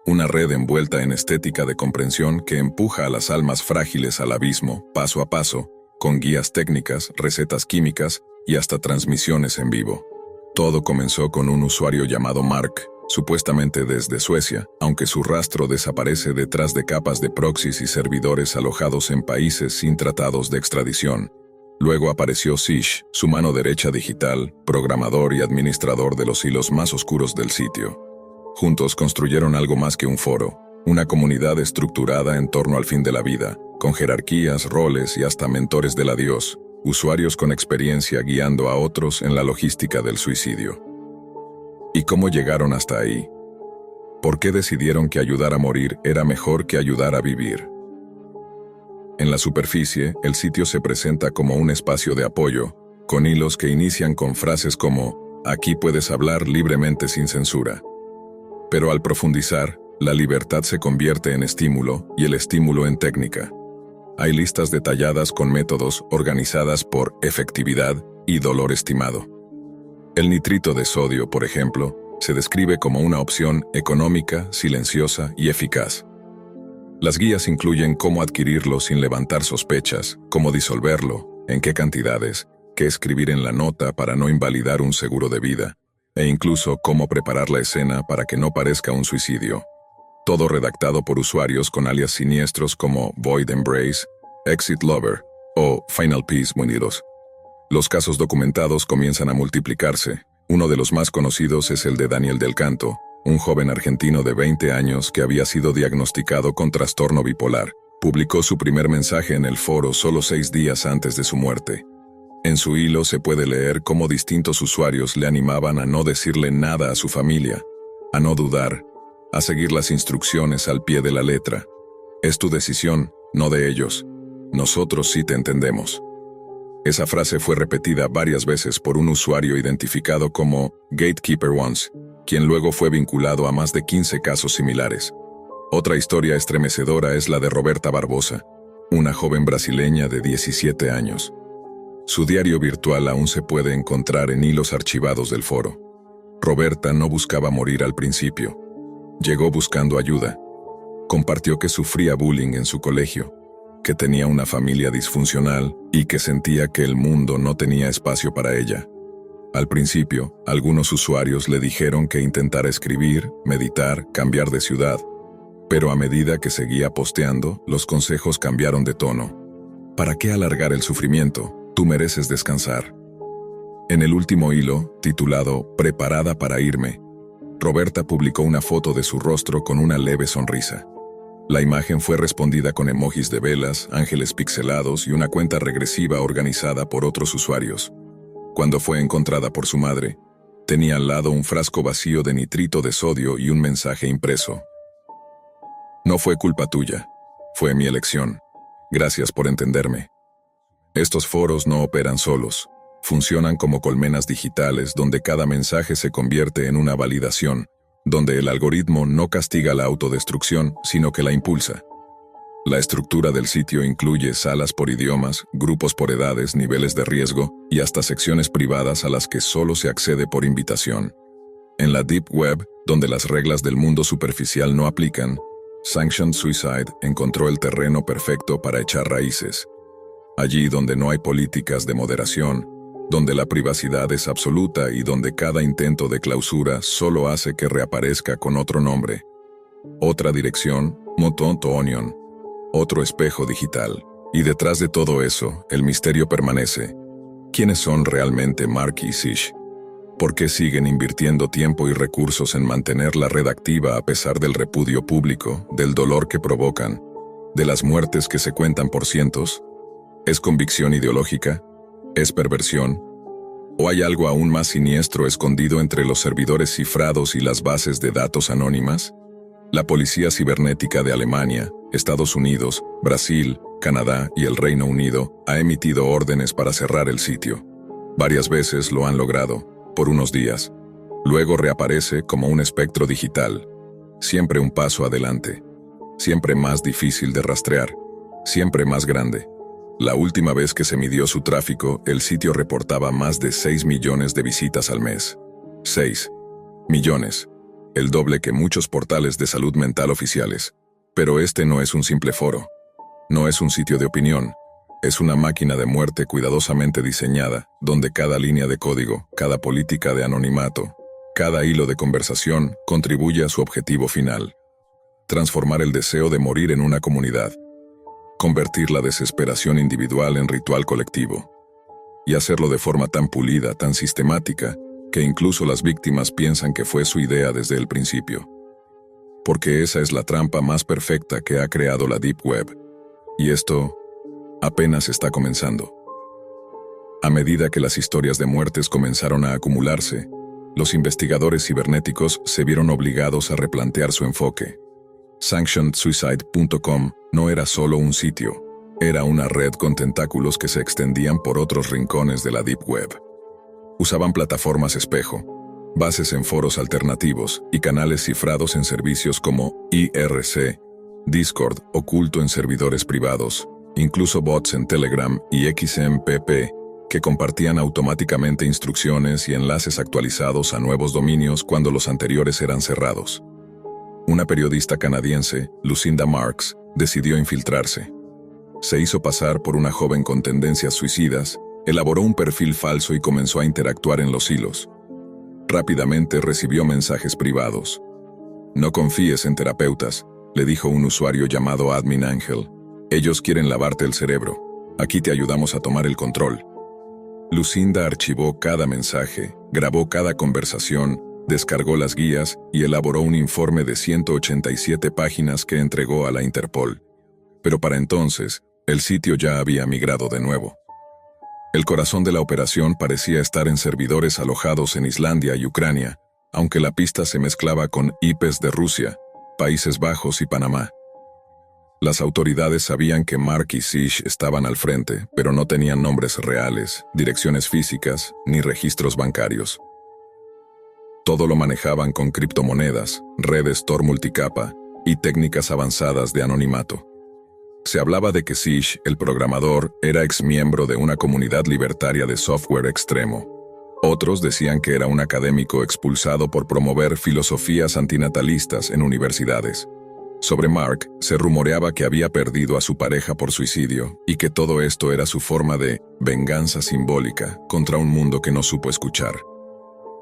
Una red envuelta en estética de comprensión que empuja a las almas frágiles al abismo, paso a paso, con guías técnicas, recetas químicas y hasta transmisiones en vivo. Todo comenzó con un usuario llamado Mark, supuestamente desde Suecia, aunque su rastro desaparece detrás de capas de proxies y servidores alojados en países sin tratados de extradición. Luego apareció Sish, su mano derecha digital, programador y administrador de los hilos más oscuros del sitio. Juntos construyeron algo más que un foro, una comunidad estructurada en torno al fin de la vida, con jerarquías, roles y hasta mentores del adiós, usuarios con experiencia guiando a otros en la logística del suicidio. ¿Y cómo llegaron hasta ahí? ¿Por qué decidieron que ayudar a morir era mejor que ayudar a vivir? En la superficie, el sitio se presenta como un espacio de apoyo, con hilos que inician con frases como «Aquí puedes hablar libremente sin censura». Pero al profundizar, la libertad se convierte en estímulo y el estímulo en técnica. Hay listas detalladas con métodos organizadas por efectividad y dolor estimado. El nitrito de sodio, por ejemplo, se describe como una opción económica, silenciosa y eficaz. Las guías incluyen cómo adquirirlo sin levantar sospechas, cómo disolverlo, en qué cantidades, qué escribir en la nota para no invalidar un seguro de vida, e incluso cómo preparar la escena para que no parezca un suicidio. Todo redactado por usuarios con alias siniestros como Void Embrace, Exit Lover o Final Piece unidos. Los casos documentados comienzan a multiplicarse. Uno de los más conocidos es el de Daniel Del Canto, un joven argentino de 20 años que había sido diagnosticado con trastorno bipolar. Publicó su primer mensaje en el foro solo 6 días antes de su muerte. En su hilo se puede leer cómo distintos usuarios le animaban a no decirle nada a su familia, a no dudar, a seguir las instrucciones al pie de la letra. Es tu decisión, no de ellos. Nosotros sí te entendemos. Esa frase fue repetida varias veces por un usuario identificado como Gatekeeper Once, quien luego fue vinculado a más de 15 casos similares. Otra historia estremecedora es la de Roberta Barbosa, una joven brasileña de 17 años. Su diario virtual aún se puede encontrar en hilos archivados del foro. Roberta no buscaba morir al principio. Llegó buscando ayuda. Compartió que sufría bullying en su colegio, que tenía una familia disfuncional y que sentía que el mundo no tenía espacio para ella. Al principio, algunos usuarios le dijeron que intentara escribir, meditar, cambiar de ciudad. Pero a medida que seguía posteando, los consejos cambiaron de tono. ¿Para qué alargar el sufrimiento? Tú mereces descansar. En el último hilo, titulado Preparada para irme, Roberta publicó una foto de su rostro con una leve sonrisa. La imagen fue respondida con emojis de velas, ángeles pixelados y una cuenta regresiva organizada por otros usuarios. Cuando fue encontrada por su madre, tenía al lado un frasco vacío de nitrito de sodio y un mensaje impreso. No fue culpa tuya, fue mi elección. Gracias por entenderme. Estos foros no operan solos. Funcionan como colmenas digitales donde cada mensaje se convierte en una validación, donde el algoritmo no castiga la autodestrucción, sino que la impulsa. La estructura del sitio incluye salas por idiomas, grupos por edades, niveles de riesgo y hasta secciones privadas a las que solo se accede por invitación. En la Deep Web, donde las reglas del mundo superficial no aplican, Sanctioned Suicide encontró el terreno perfecto para echar raíces. Allí donde no hay políticas de moderación, donde la privacidad es absoluta y donde cada intento de clausura solo hace que reaparezca con otro nombre. Otra dirección, Motonto Onion. Otro espejo digital. Y detrás de todo eso, el misterio permanece. ¿Quiénes son realmente Mark y Sish? ¿Por qué siguen invirtiendo tiempo y recursos en mantener la red activa a pesar del repudio público, del dolor que provocan, de las muertes que se cuentan por cientos? ¿Es convicción ideológica? ¿Es perversión? ¿O hay algo aún más siniestro escondido entre los servidores cifrados y las bases de datos anónimas? La Policía Cibernética de Alemania, Estados Unidos, Brasil, Canadá y el Reino Unido ha emitido órdenes para cerrar el sitio. Varias veces lo han logrado, por unos días. Luego reaparece como un espectro digital, siempre un paso adelante, siempre más difícil de rastrear, siempre más grande. La última vez que se midió su tráfico, el sitio reportaba más de 6 millones de visitas al mes. 6 millones. El doble que muchos portales de salud mental oficiales. Pero este no es un simple foro. No es un sitio de opinión. Es una máquina de muerte cuidadosamente diseñada, donde cada línea de código, cada política de anonimato, cada hilo de conversación contribuye a su objetivo final. Transformar el deseo de morir en una comunidad. Convertir la desesperación individual en ritual colectivo. Y hacerlo de forma tan pulida, tan sistemática, que incluso las víctimas piensan que fue su idea desde el principio. Porque esa es la trampa más perfecta que ha creado la Deep Web. Y esto apenas está comenzando. A medida que las historias de muertes comenzaron a acumularse, los investigadores cibernéticos se vieron obligados a replantear su enfoque. SanctionedSuicide.com no era solo un sitio, era una red con tentáculos que se extendían por otros rincones de la Deep Web. Usaban plataformas espejo, bases en foros alternativos y canales cifrados en servicios como IRC, Discord oculto en servidores privados, incluso bots en Telegram y XMPP que compartían automáticamente instrucciones y enlaces actualizados a nuevos dominios cuando los anteriores eran cerrados. Una periodista canadiense, Lucinda Marks, decidió infiltrarse. Se hizo pasar por una joven con tendencias suicidas, elaboró un perfil falso y comenzó a interactuar en los hilos. Rápidamente recibió mensajes privados. «No confíes en terapeutas», le dijo un usuario llamado Admin Angel. «Ellos quieren lavarte el cerebro. Aquí te ayudamos a tomar el control». Lucinda archivó cada mensaje, grabó cada conversación, descargó las guías y elaboró un informe de 187 páginas que entregó a la Interpol. Pero para entonces, el sitio ya había migrado de nuevo. El corazón de la operación parecía estar en servidores alojados en Islandia y Ucrania, aunque la pista se mezclaba con IPs de Rusia, Países Bajos y Panamá. Las autoridades sabían que Mark y Sish estaban al frente, pero no tenían nombres reales, direcciones físicas, ni registros bancarios. Todo lo manejaban con criptomonedas, redes Tor multicapa y técnicas avanzadas de anonimato. Se hablaba de que Sish, el programador, era exmiembro de una comunidad libertaria de software extremo. Otros decían que era un académico expulsado por promover filosofías antinatalistas en universidades. Sobre Mark, se rumoreaba que había perdido a su pareja por suicidio y que todo esto era su forma de venganza simbólica contra un mundo que no supo escuchar.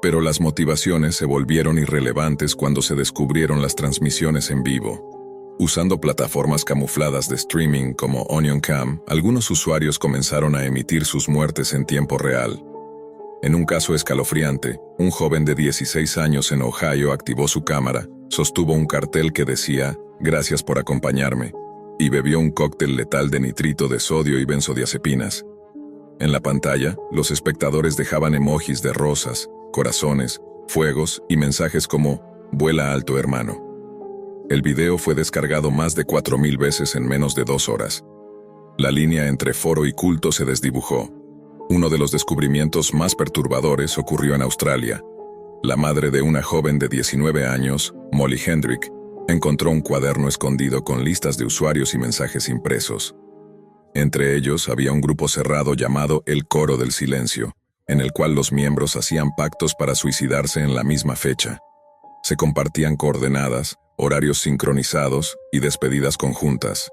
Pero las motivaciones se volvieron irrelevantes cuando se descubrieron las transmisiones en vivo. Usando plataformas camufladas de streaming como OnionCam, algunos usuarios comenzaron a emitir sus muertes en tiempo real. En un caso escalofriante, un joven de 16 años en Ohio activó su cámara, sostuvo un cartel que decía «Gracias por acompañarme», y bebió un cóctel letal de nitrito de sodio y benzodiazepinas. En la pantalla, los espectadores dejaban emojis de rosas, corazones, fuegos y mensajes como «Vuela alto, hermano». El video fue descargado más de 4.000 veces en menos de 2 horas. La línea entre foro y culto se desdibujó. Uno de los descubrimientos más perturbadores ocurrió en Australia. La madre de una joven de 19 años, Molly Hendrick, encontró un cuaderno escondido con listas de usuarios y mensajes impresos. Entre ellos había un grupo cerrado llamado El Coro del Silencio, en el cual los miembros hacían pactos para suicidarse en la misma fecha. Se compartían coordenadas, horarios sincronizados y despedidas conjuntas.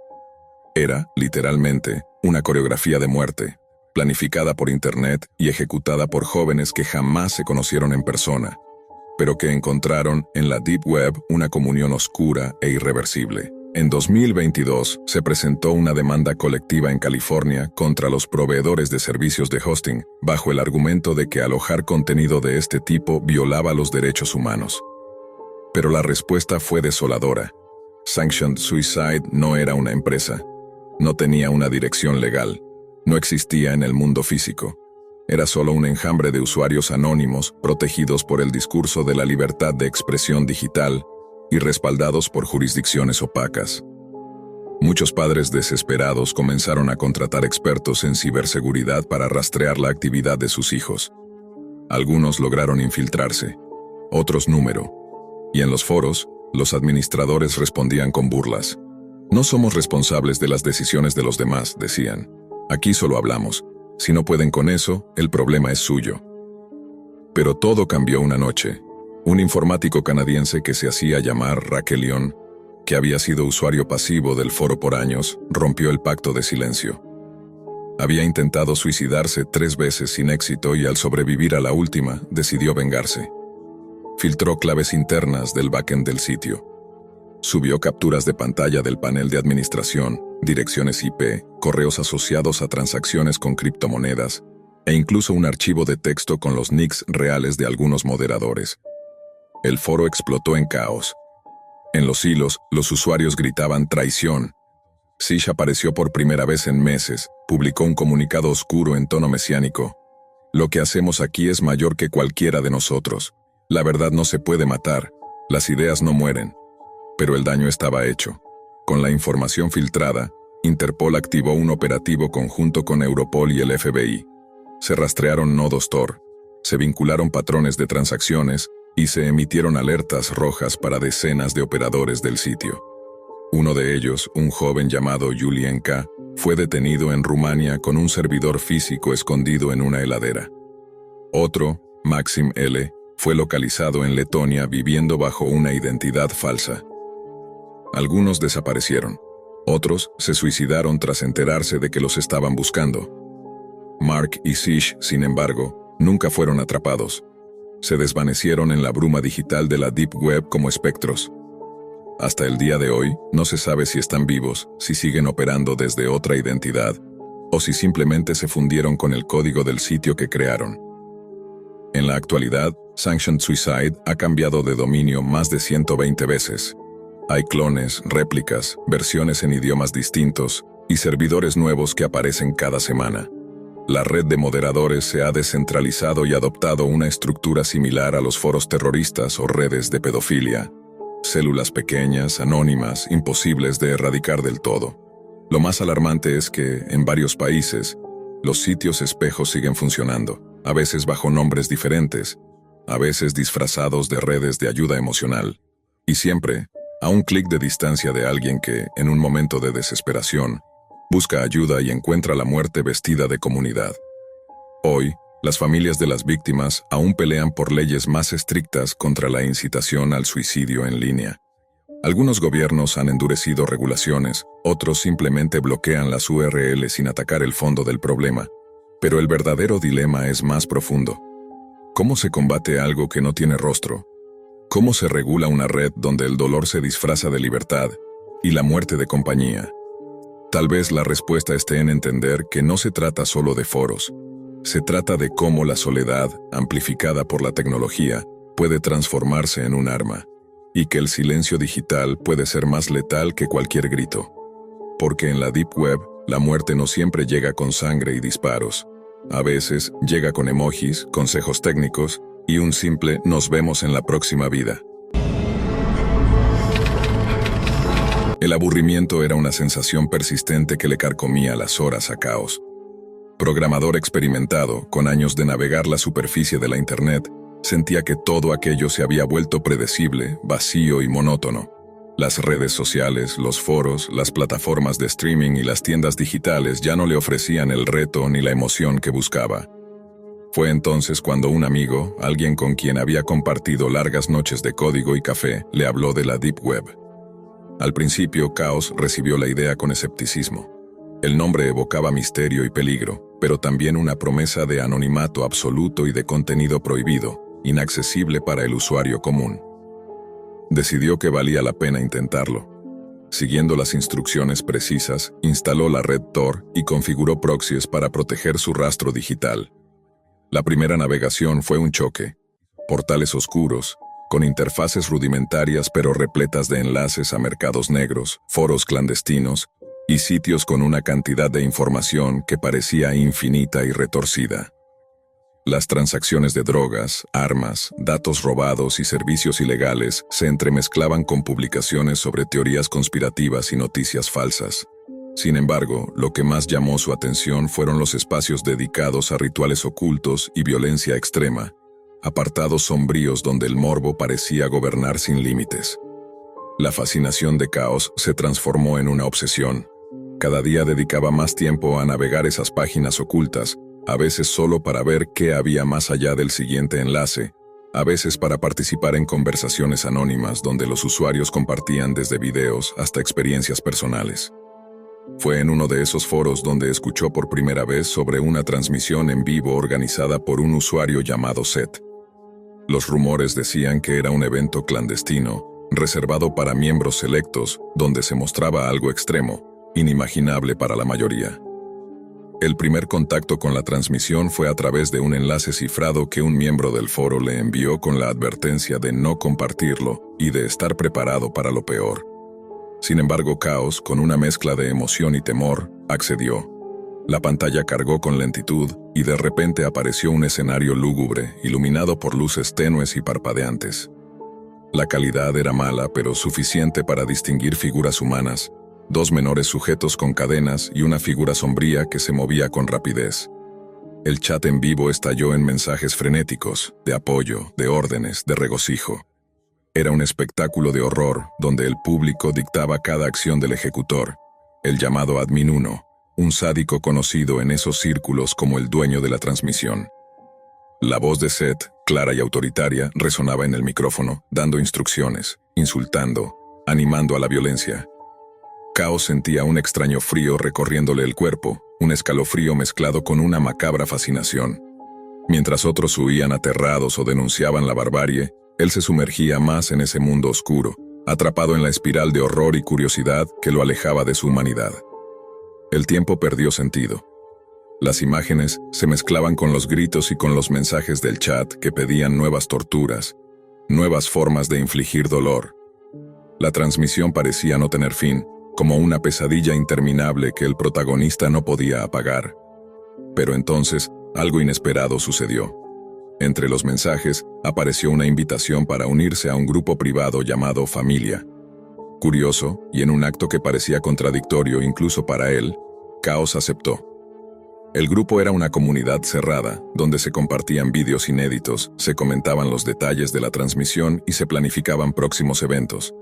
Era, literalmente, una coreografía de muerte, planificada por Internet y ejecutada por jóvenes que jamás se conocieron en persona, pero que encontraron en la Deep Web una comunión oscura e irreversible. En 2022 se presentó una demanda colectiva en California contra los proveedores de servicios de hosting, bajo el argumento de que alojar contenido de este tipo violaba los derechos humanos. Pero la respuesta fue desoladora. Sanctioned Suicide no era una empresa. No tenía una dirección legal. No existía en el mundo físico. Era solo un enjambre de usuarios anónimos protegidos por el discurso de la libertad de expresión digital y respaldados por jurisdicciones opacas. Muchos padres desesperados comenzaron a contratar expertos en ciberseguridad para rastrear la actividad de sus hijos. Algunos lograron infiltrarse, otros número. Y en los foros, los administradores respondían con burlas. «No somos responsables de las decisiones de los demás», decían. «Aquí solo hablamos. Si no pueden con eso, el problema es suyo». Pero todo cambió una noche. Un informático canadiense que se hacía llamar Rakelion, que había sido usuario pasivo del foro por años, rompió el pacto de silencio. Había intentado suicidarse 3 veces sin éxito y al sobrevivir a la última, decidió vengarse. Filtró claves internas del backend del sitio. Subió capturas de pantalla del panel de administración, direcciones IP, correos asociados a transacciones con criptomonedas, e incluso un archivo de texto con los nicks reales de algunos moderadores. El foro explotó en caos. En los hilos, los usuarios gritaban «traición». Sish apareció por primera vez en meses, publicó un comunicado oscuro en tono mesiánico. «Lo que hacemos aquí es mayor que cualquiera de nosotros. La verdad no se puede matar, las ideas no mueren». Pero el daño estaba hecho. Con la información filtrada, Interpol activó un operativo conjunto con Europol y el FBI. Se rastrearon nodos Tor, se vincularon patrones de transacciones y se emitieron alertas rojas para decenas de operadores del sitio. Uno de ellos, un joven llamado Julien K., fue detenido en Rumania con un servidor físico escondido en una heladera. Otro, Maxim L., fue localizado en Letonia viviendo bajo una identidad falsa. Algunos desaparecieron. Otros se suicidaron tras enterarse de que los estaban buscando. Mark y Sish, sin embargo, nunca fueron atrapados. Se desvanecieron en la bruma digital de la Deep Web como espectros. Hasta el día de hoy, no se sabe si están vivos, si siguen operando desde otra identidad, o si simplemente se fundieron con el código del sitio que crearon. En la actualidad, Sanctioned Suicide ha cambiado de dominio más de 120 veces. Hay clones, réplicas, versiones en idiomas distintos y servidores nuevos que aparecen cada semana. La red de moderadores se ha descentralizado y adoptado una estructura similar a los foros terroristas o redes de pedofilia. Células pequeñas, anónimas, imposibles de erradicar del todo. Lo más alarmante es que, en varios países, los sitios espejos siguen funcionando, a veces bajo nombres diferentes, a veces disfrazados de redes de ayuda emocional, y siempre a un clic de distancia de alguien que, en un momento de desesperación, busca ayuda y encuentra la muerte vestida de comunidad. Hoy, las familias de las víctimas aún pelean por leyes más estrictas contra la incitación al suicidio en línea. Algunos gobiernos han endurecido regulaciones, otros simplemente bloquean las URLs sin atacar el fondo del problema. Pero el verdadero dilema es más profundo. ¿Cómo se combate algo que no tiene rostro? ¿Cómo se regula una red donde el dolor se disfraza de libertad y la muerte de compañía? Tal vez la respuesta esté en entender que no se trata solo de foros. Se trata de cómo la soledad, amplificada por la tecnología, puede transformarse en un arma, y que el silencio digital puede ser más letal que cualquier grito. Porque en la Deep Web, la muerte no siempre llega con sangre y disparos. A veces llega con emojis, consejos técnicos y un simple "nos vemos en la próxima vida". El aburrimiento era una sensación persistente que le carcomía las horas a Caos. Programador experimentado, con años de navegar la superficie de la Internet, sentía que todo aquello se había vuelto predecible, vacío y monótono. Las redes sociales, los foros, las plataformas de streaming y las tiendas digitales ya no le ofrecían el reto ni la emoción que buscaba. Fue entonces cuando un amigo, alguien con quien había compartido largas noches de código y café, le habló de la Deep Web. Al principio, Caos recibió la idea con escepticismo. El nombre evocaba misterio y peligro, pero también una promesa de anonimato absoluto y de contenido prohibido, inaccesible para el usuario común. Decidió que valía la pena intentarlo. Siguiendo las instrucciones precisas, instaló la red Tor y configuró proxies para proteger su rastro digital. La primera navegación fue un choque. Portales oscuros, con interfaces rudimentarias pero repletas de enlaces a mercados negros, foros clandestinos y sitios con una cantidad de información que parecía infinita y retorcida. Las transacciones de drogas, armas, datos robados y servicios ilegales se entremezclaban con publicaciones sobre teorías conspirativas y noticias falsas. Sin embargo, lo que más llamó su atención fueron los espacios dedicados a rituales ocultos y violencia extrema, apartados sombríos donde el morbo parecía gobernar sin límites. La fascinación de Caos se transformó en una obsesión. Cada día dedicaba más tiempo a navegar esas páginas ocultas, a veces solo para ver qué había más allá del siguiente enlace, a veces para participar en conversaciones anónimas donde los usuarios compartían desde videos hasta experiencias personales. Fue en uno de esos foros donde escuchó por primera vez sobre una transmisión en vivo organizada por un usuario llamado Seth. Los rumores decían que era un evento clandestino, reservado para miembros selectos, donde se mostraba algo extremo, inimaginable para la mayoría. El primer contacto con la transmisión fue a través de un enlace cifrado que un miembro del foro le envió con la advertencia de no compartirlo y de estar preparado para lo peor. Sin embargo, Caos, con una mezcla de emoción y temor, accedió. La pantalla cargó con lentitud y de repente apareció un escenario lúgubre, iluminado por luces tenues y parpadeantes. La calidad era mala, pero suficiente para distinguir figuras humanas, dos menores sujetos con cadenas y una figura sombría que se movía con rapidez. El chat en vivo estalló en mensajes frenéticos, de apoyo, de órdenes, de regocijo. Era un espectáculo de horror, donde el público dictaba cada acción del ejecutor, el llamado Admin 1, un sádico conocido en esos círculos como el dueño de la transmisión. La voz de Seth, clara y autoritaria, resonaba en el micrófono, dando instrucciones, insultando, animando a la violencia. Caos sentía un extraño frío recorriéndole el cuerpo, un escalofrío mezclado con una macabra fascinación. Mientras otros huían aterrados o denunciaban la barbarie, él se sumergía más en ese mundo oscuro, atrapado en la espiral de horror y curiosidad que lo alejaba de su humanidad. El tiempo perdió sentido. Las imágenes se mezclaban con los gritos y con los mensajes del chat que pedían nuevas torturas, nuevas formas de infligir dolor. La transmisión parecía no tener fin, como una pesadilla interminable que el protagonista no podía apagar. Pero entonces, algo inesperado sucedió. Entre los mensajes, apareció una invitación para unirse a un grupo privado llamado Familia. Curioso, y en un acto que parecía contradictorio incluso para él, Caos aceptó. El grupo era una comunidad cerrada, donde se compartían vídeos inéditos, se comentaban los detalles de la transmisión y se planificaban próximos eventos.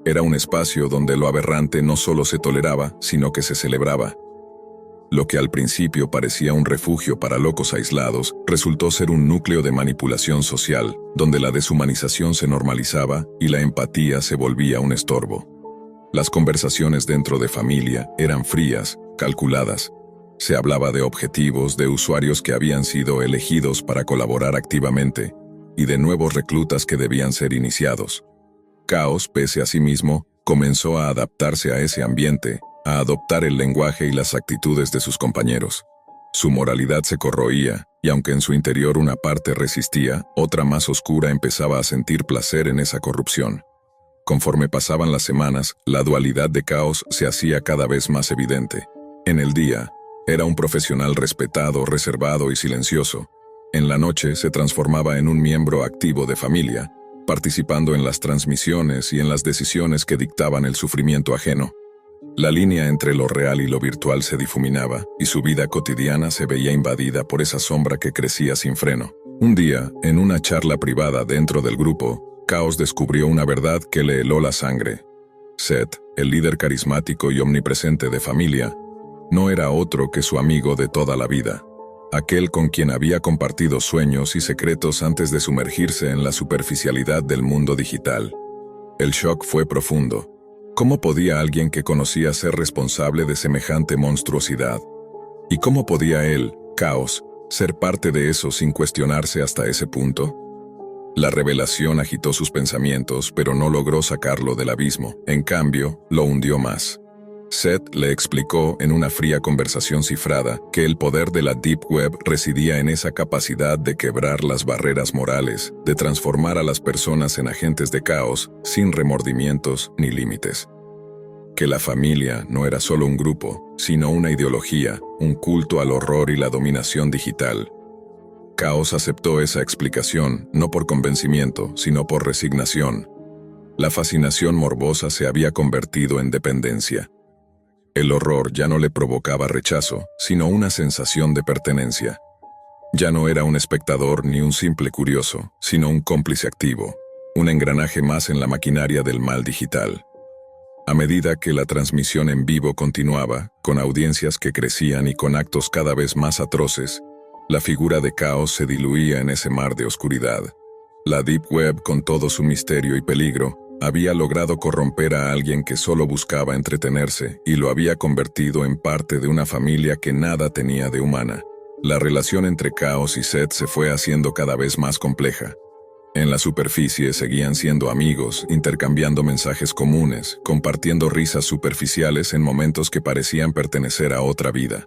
Era un espacio donde lo aberrante no solo se toleraba, sino que se celebraba. Lo que al principio parecía un refugio para locos aislados, resultó ser un núcleo de manipulación social, donde la deshumanización se normalizaba y la empatía se volvía un estorbo. Las conversaciones dentro de Familia eran frías, calculadas. Se hablaba de objetivos, de usuarios que habían sido elegidos para colaborar activamente, y de nuevos reclutas que debían ser iniciados. Caos, pese a sí mismo, comenzó a adaptarse a ese ambiente, a adoptar el lenguaje y las actitudes de sus compañeros. Su moralidad se corroía, y aunque en su interior una parte resistía, otra más oscura empezaba a sentir placer en esa corrupción. Conforme pasaban las semanas, la dualidad de Caos se hacía cada vez más evidente. En el día, era un profesional respetado, reservado y silencioso. En la noche se transformaba en un miembro activo de Familia, participando en las transmisiones y en las decisiones que dictaban el sufrimiento ajeno. La línea entre lo real y lo virtual se difuminaba, y su vida cotidiana se veía invadida por esa sombra que crecía sin freno. Un día, en una charla privada dentro del grupo, Caos descubrió una verdad que le heló la sangre. Seth, el líder carismático y omnipresente de Familia, no era otro que su amigo de toda la vida, aquel con quien había compartido sueños y secretos antes de sumergirse en la superficialidad del mundo digital. El shock fue profundo. ¿Cómo podía alguien que conocía ser responsable de semejante monstruosidad? ¿Y cómo podía él, Caos, ser parte de eso sin cuestionarse hasta ese punto? La revelación agitó sus pensamientos, pero no logró sacarlo del abismo. En cambio, lo hundió más. Seth le explicó en una fría conversación cifrada que el poder de la Deep Web residía en esa capacidad de quebrar las barreras morales, de transformar a las personas en agentes de caos sin remordimientos ni límites. Que la familia no era solo un grupo, sino una ideología, un culto al horror y la dominación digital. Caos aceptó esa explicación, no por convencimiento, sino por resignación. La fascinación morbosa se había convertido en dependencia. El horror ya no le provocaba rechazo, sino una sensación de pertenencia. Ya no era un espectador ni un simple curioso, sino un cómplice activo, un engranaje más en la maquinaria del mal digital. A medida que la transmisión en vivo continuaba, con audiencias que crecían y con actos cada vez más atroces, la figura de Caos se diluía en ese mar de oscuridad. La Deep Web, con todo su misterio y peligro, había logrado corromper a alguien que solo buscaba entretenerse y lo había convertido en parte de una familia que nada tenía de humana. La relación entre Caos y Seth se fue haciendo cada vez más compleja. En la superficie seguían siendo amigos, intercambiando mensajes comunes, compartiendo risas superficiales en momentos que parecían pertenecer a otra vida.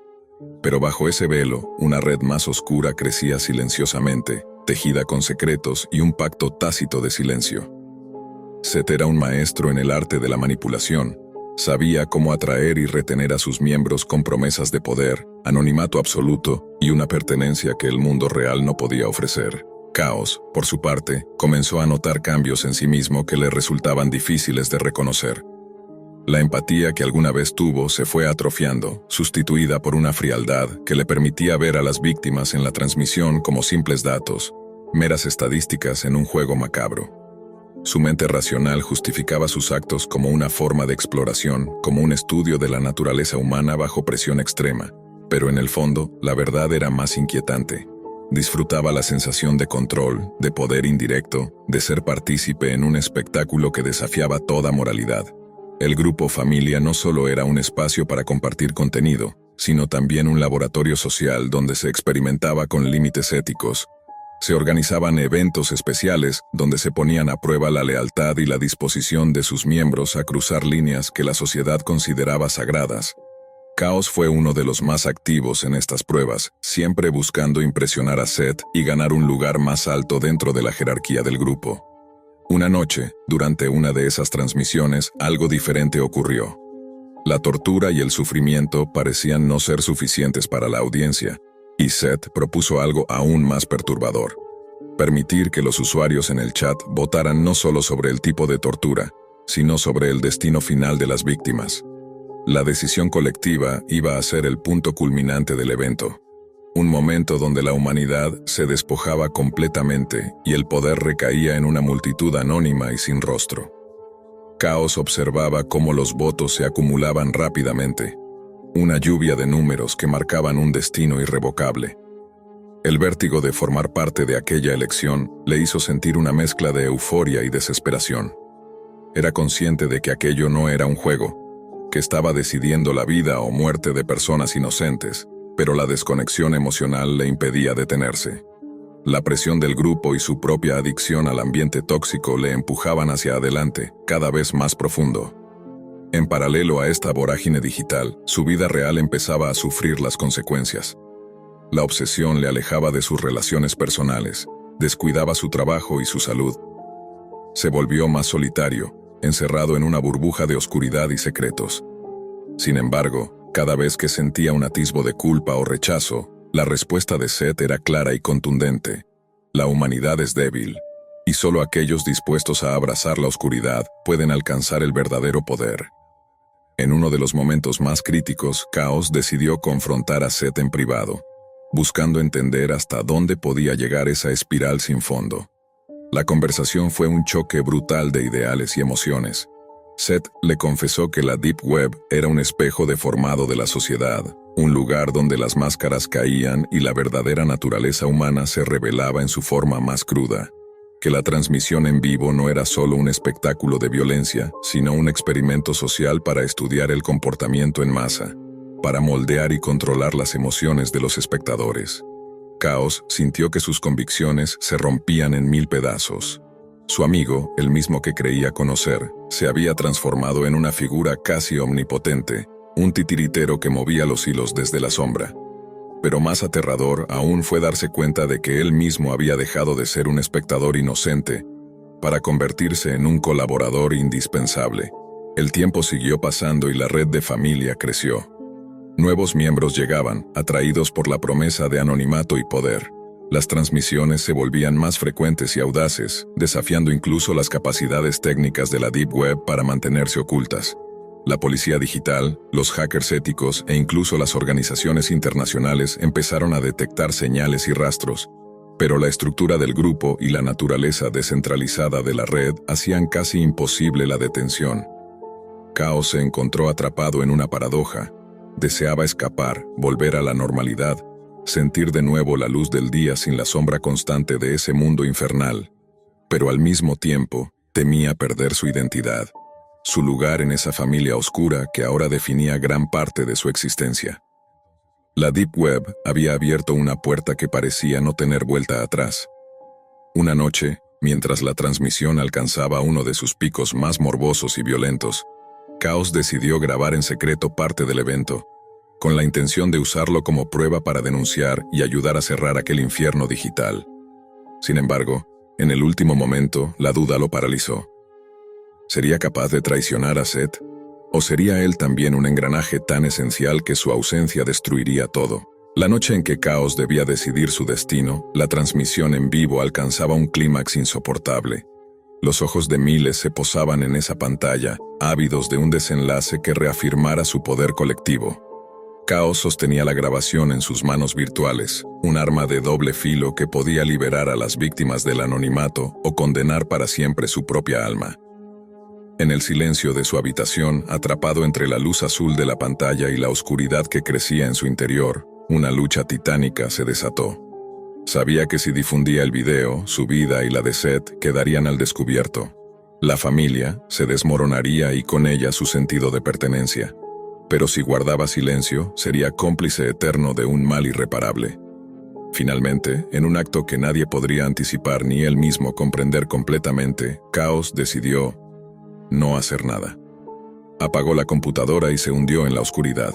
Pero bajo ese velo, una red más oscura crecía silenciosamente, tejida con secretos y un pacto tácito de silencio. Seth era un maestro en el arte de la manipulación. Sabía cómo atraer y retener a sus miembros con promesas de poder, anonimato absoluto y una pertenencia que el mundo real no podía ofrecer. Caos, por su parte, comenzó a notar cambios en sí mismo que le resultaban difíciles de reconocer. La empatía que alguna vez tuvo se fue atrofiando, sustituida por una frialdad que le permitía ver a las víctimas en la transmisión como simples datos, meras estadísticas en un juego macabro. Su mente racional justificaba sus actos como una forma de exploración, como un estudio de la naturaleza humana bajo presión extrema. Pero en el fondo, la verdad era más inquietante. Disfrutaba la sensación de control, de poder indirecto, de ser partícipe en un espectáculo que desafiaba toda moralidad. El grupo familia no solo era un espacio para compartir contenido, sino también un laboratorio social donde se experimentaba con límites éticos. Se organizaban eventos especiales donde se ponían a prueba la lealtad y la disposición de sus miembros a cruzar líneas que la sociedad consideraba sagradas. Caos fue uno de los más activos en estas pruebas, siempre buscando impresionar a Seth y ganar un lugar más alto dentro de la jerarquía del grupo. Una noche, durante una de esas transmisiones, algo diferente ocurrió. La tortura y el sufrimiento parecían no ser suficientes para la audiencia, y Seth propuso algo aún más perturbador: permitir que los usuarios en el chat votaran no solo sobre el tipo de tortura, sino sobre el destino final de las víctimas. La decisión colectiva iba a ser el punto culminante del evento, un momento donde la humanidad se despojaba completamente y el poder recaía en una multitud anónima y sin rostro. Caos observaba cómo los votos se acumulaban rápidamente, una lluvia de números que marcaban un destino irrevocable. El vértigo de formar parte de aquella elección le hizo sentir una mezcla de euforia y desesperación. Era consciente de que aquello no era un juego, que estaba decidiendo la vida o muerte de personas inocentes, pero la desconexión emocional le impedía detenerse. La presión del grupo y su propia adicción al ambiente tóxico le empujaban hacia adelante, cada vez más profundo. En paralelo a esta vorágine digital, su vida real empezaba a sufrir las consecuencias. La obsesión le alejaba de sus relaciones personales, descuidaba su trabajo y su salud. Se volvió más solitario, encerrado en una burbuja de oscuridad y secretos. Sin embargo, cada vez que sentía un atisbo de culpa o rechazo, la respuesta de Seth era clara y contundente: la humanidad es débil, y solo aquellos dispuestos a abrazar la oscuridad pueden alcanzar el verdadero poder. En uno de los momentos más críticos, Caos decidió confrontar a Seth en privado, buscando entender hasta dónde podía llegar esa espiral sin fondo. La conversación fue un choque brutal de ideales y emociones. Seth le confesó que la Deep Web era un espejo deformado de la sociedad, un lugar donde las máscaras caían y la verdadera naturaleza humana se revelaba en su forma más cruda, que la transmisión en vivo no era solo un espectáculo de violencia, sino un experimento social para estudiar el comportamiento en masa, para moldear y controlar las emociones de los espectadores. Caos sintió que sus convicciones se rompían en 1000 pedazos. Su amigo, el mismo que creía conocer, se había transformado en una figura casi omnipotente, un titiritero que movía los hilos desde la sombra. Pero más aterrador aún fue darse cuenta de que él mismo había dejado de ser un espectador inocente para convertirse en un colaborador indispensable. El tiempo siguió pasando y la red de familia creció. Nuevos miembros llegaban, atraídos por la promesa de anonimato y poder. Las transmisiones se volvían más frecuentes y audaces, desafiando incluso las capacidades técnicas de la Deep Web para mantenerse ocultas. La policía digital, los hackers éticos e incluso las organizaciones internacionales empezaron a detectar señales y rastros, pero la estructura del grupo y la naturaleza descentralizada de la red hacían casi imposible la detención. Caos se encontró atrapado en una paradoja. Deseaba escapar, volver a la normalidad, sentir de nuevo la luz del día sin la sombra constante de ese mundo infernal, pero al mismo tiempo temía perder su identidad, su lugar en esa familia oscura que ahora definía gran parte de su existencia. La Deep Web había abierto una puerta que parecía no tener vuelta atrás. Una noche, mientras la transmisión alcanzaba uno de sus picos más morbosos y violentos, Caos decidió grabar en secreto parte del evento, con la intención de usarlo como prueba para denunciar y ayudar a cerrar aquel infierno digital. Sin embargo, en el último momento, la duda lo paralizó. ¿Sería capaz de traicionar a Seth? ¿O sería él también un engranaje tan esencial que su ausencia destruiría todo? La noche en que Caos debía decidir su destino, la transmisión en vivo alcanzaba un clímax insoportable. Los ojos de miles se posaban en esa pantalla, ávidos de un desenlace que reafirmara su poder colectivo. Caos sostenía la grabación en sus manos virtuales, un arma de doble filo que podía liberar a las víctimas del anonimato o condenar para siempre su propia alma. En el silencio de su habitación, atrapado entre la luz azul de la pantalla y la oscuridad que crecía en su interior, una lucha titánica se desató. Sabía que si difundía el video, su vida y la de Seth quedarían al descubierto. La familia se desmoronaría y con ella su sentido de pertenencia. Pero si guardaba silencio, sería cómplice eterno de un mal irreparable. Finalmente, en un acto que nadie podría anticipar ni él mismo comprender completamente, Caos decidió no hacer nada. Apagó la computadora y se hundió en la oscuridad.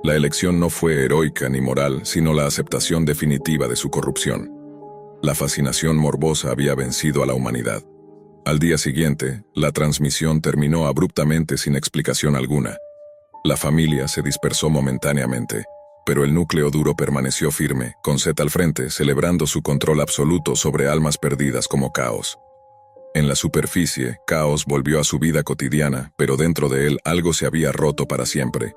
La elección no fue heroica ni moral, sino la aceptación definitiva de su corrupción. La fascinación morbosa había vencido a la humanidad. Al día siguiente, la transmisión terminó abruptamente sin explicación alguna. La familia se dispersó momentáneamente, pero el núcleo duro permaneció firme, con Seth al frente, celebrando su control absoluto sobre almas perdidas como Caos. En la superficie, Caos volvió a su vida cotidiana, pero dentro de él algo se había roto para siempre.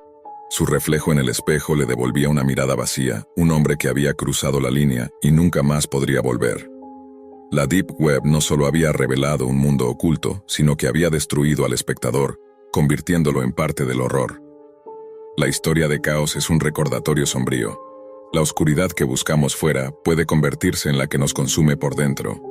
Su reflejo en el espejo le devolvía una mirada vacía, un hombre que había cruzado la línea y nunca más podría volver. La Deep Web no solo había revelado un mundo oculto, sino que había destruido al espectador, convirtiéndolo en parte del horror. La historia de Caos es un recordatorio sombrío. La oscuridad que buscamos fuera puede convertirse en la que nos consume por dentro.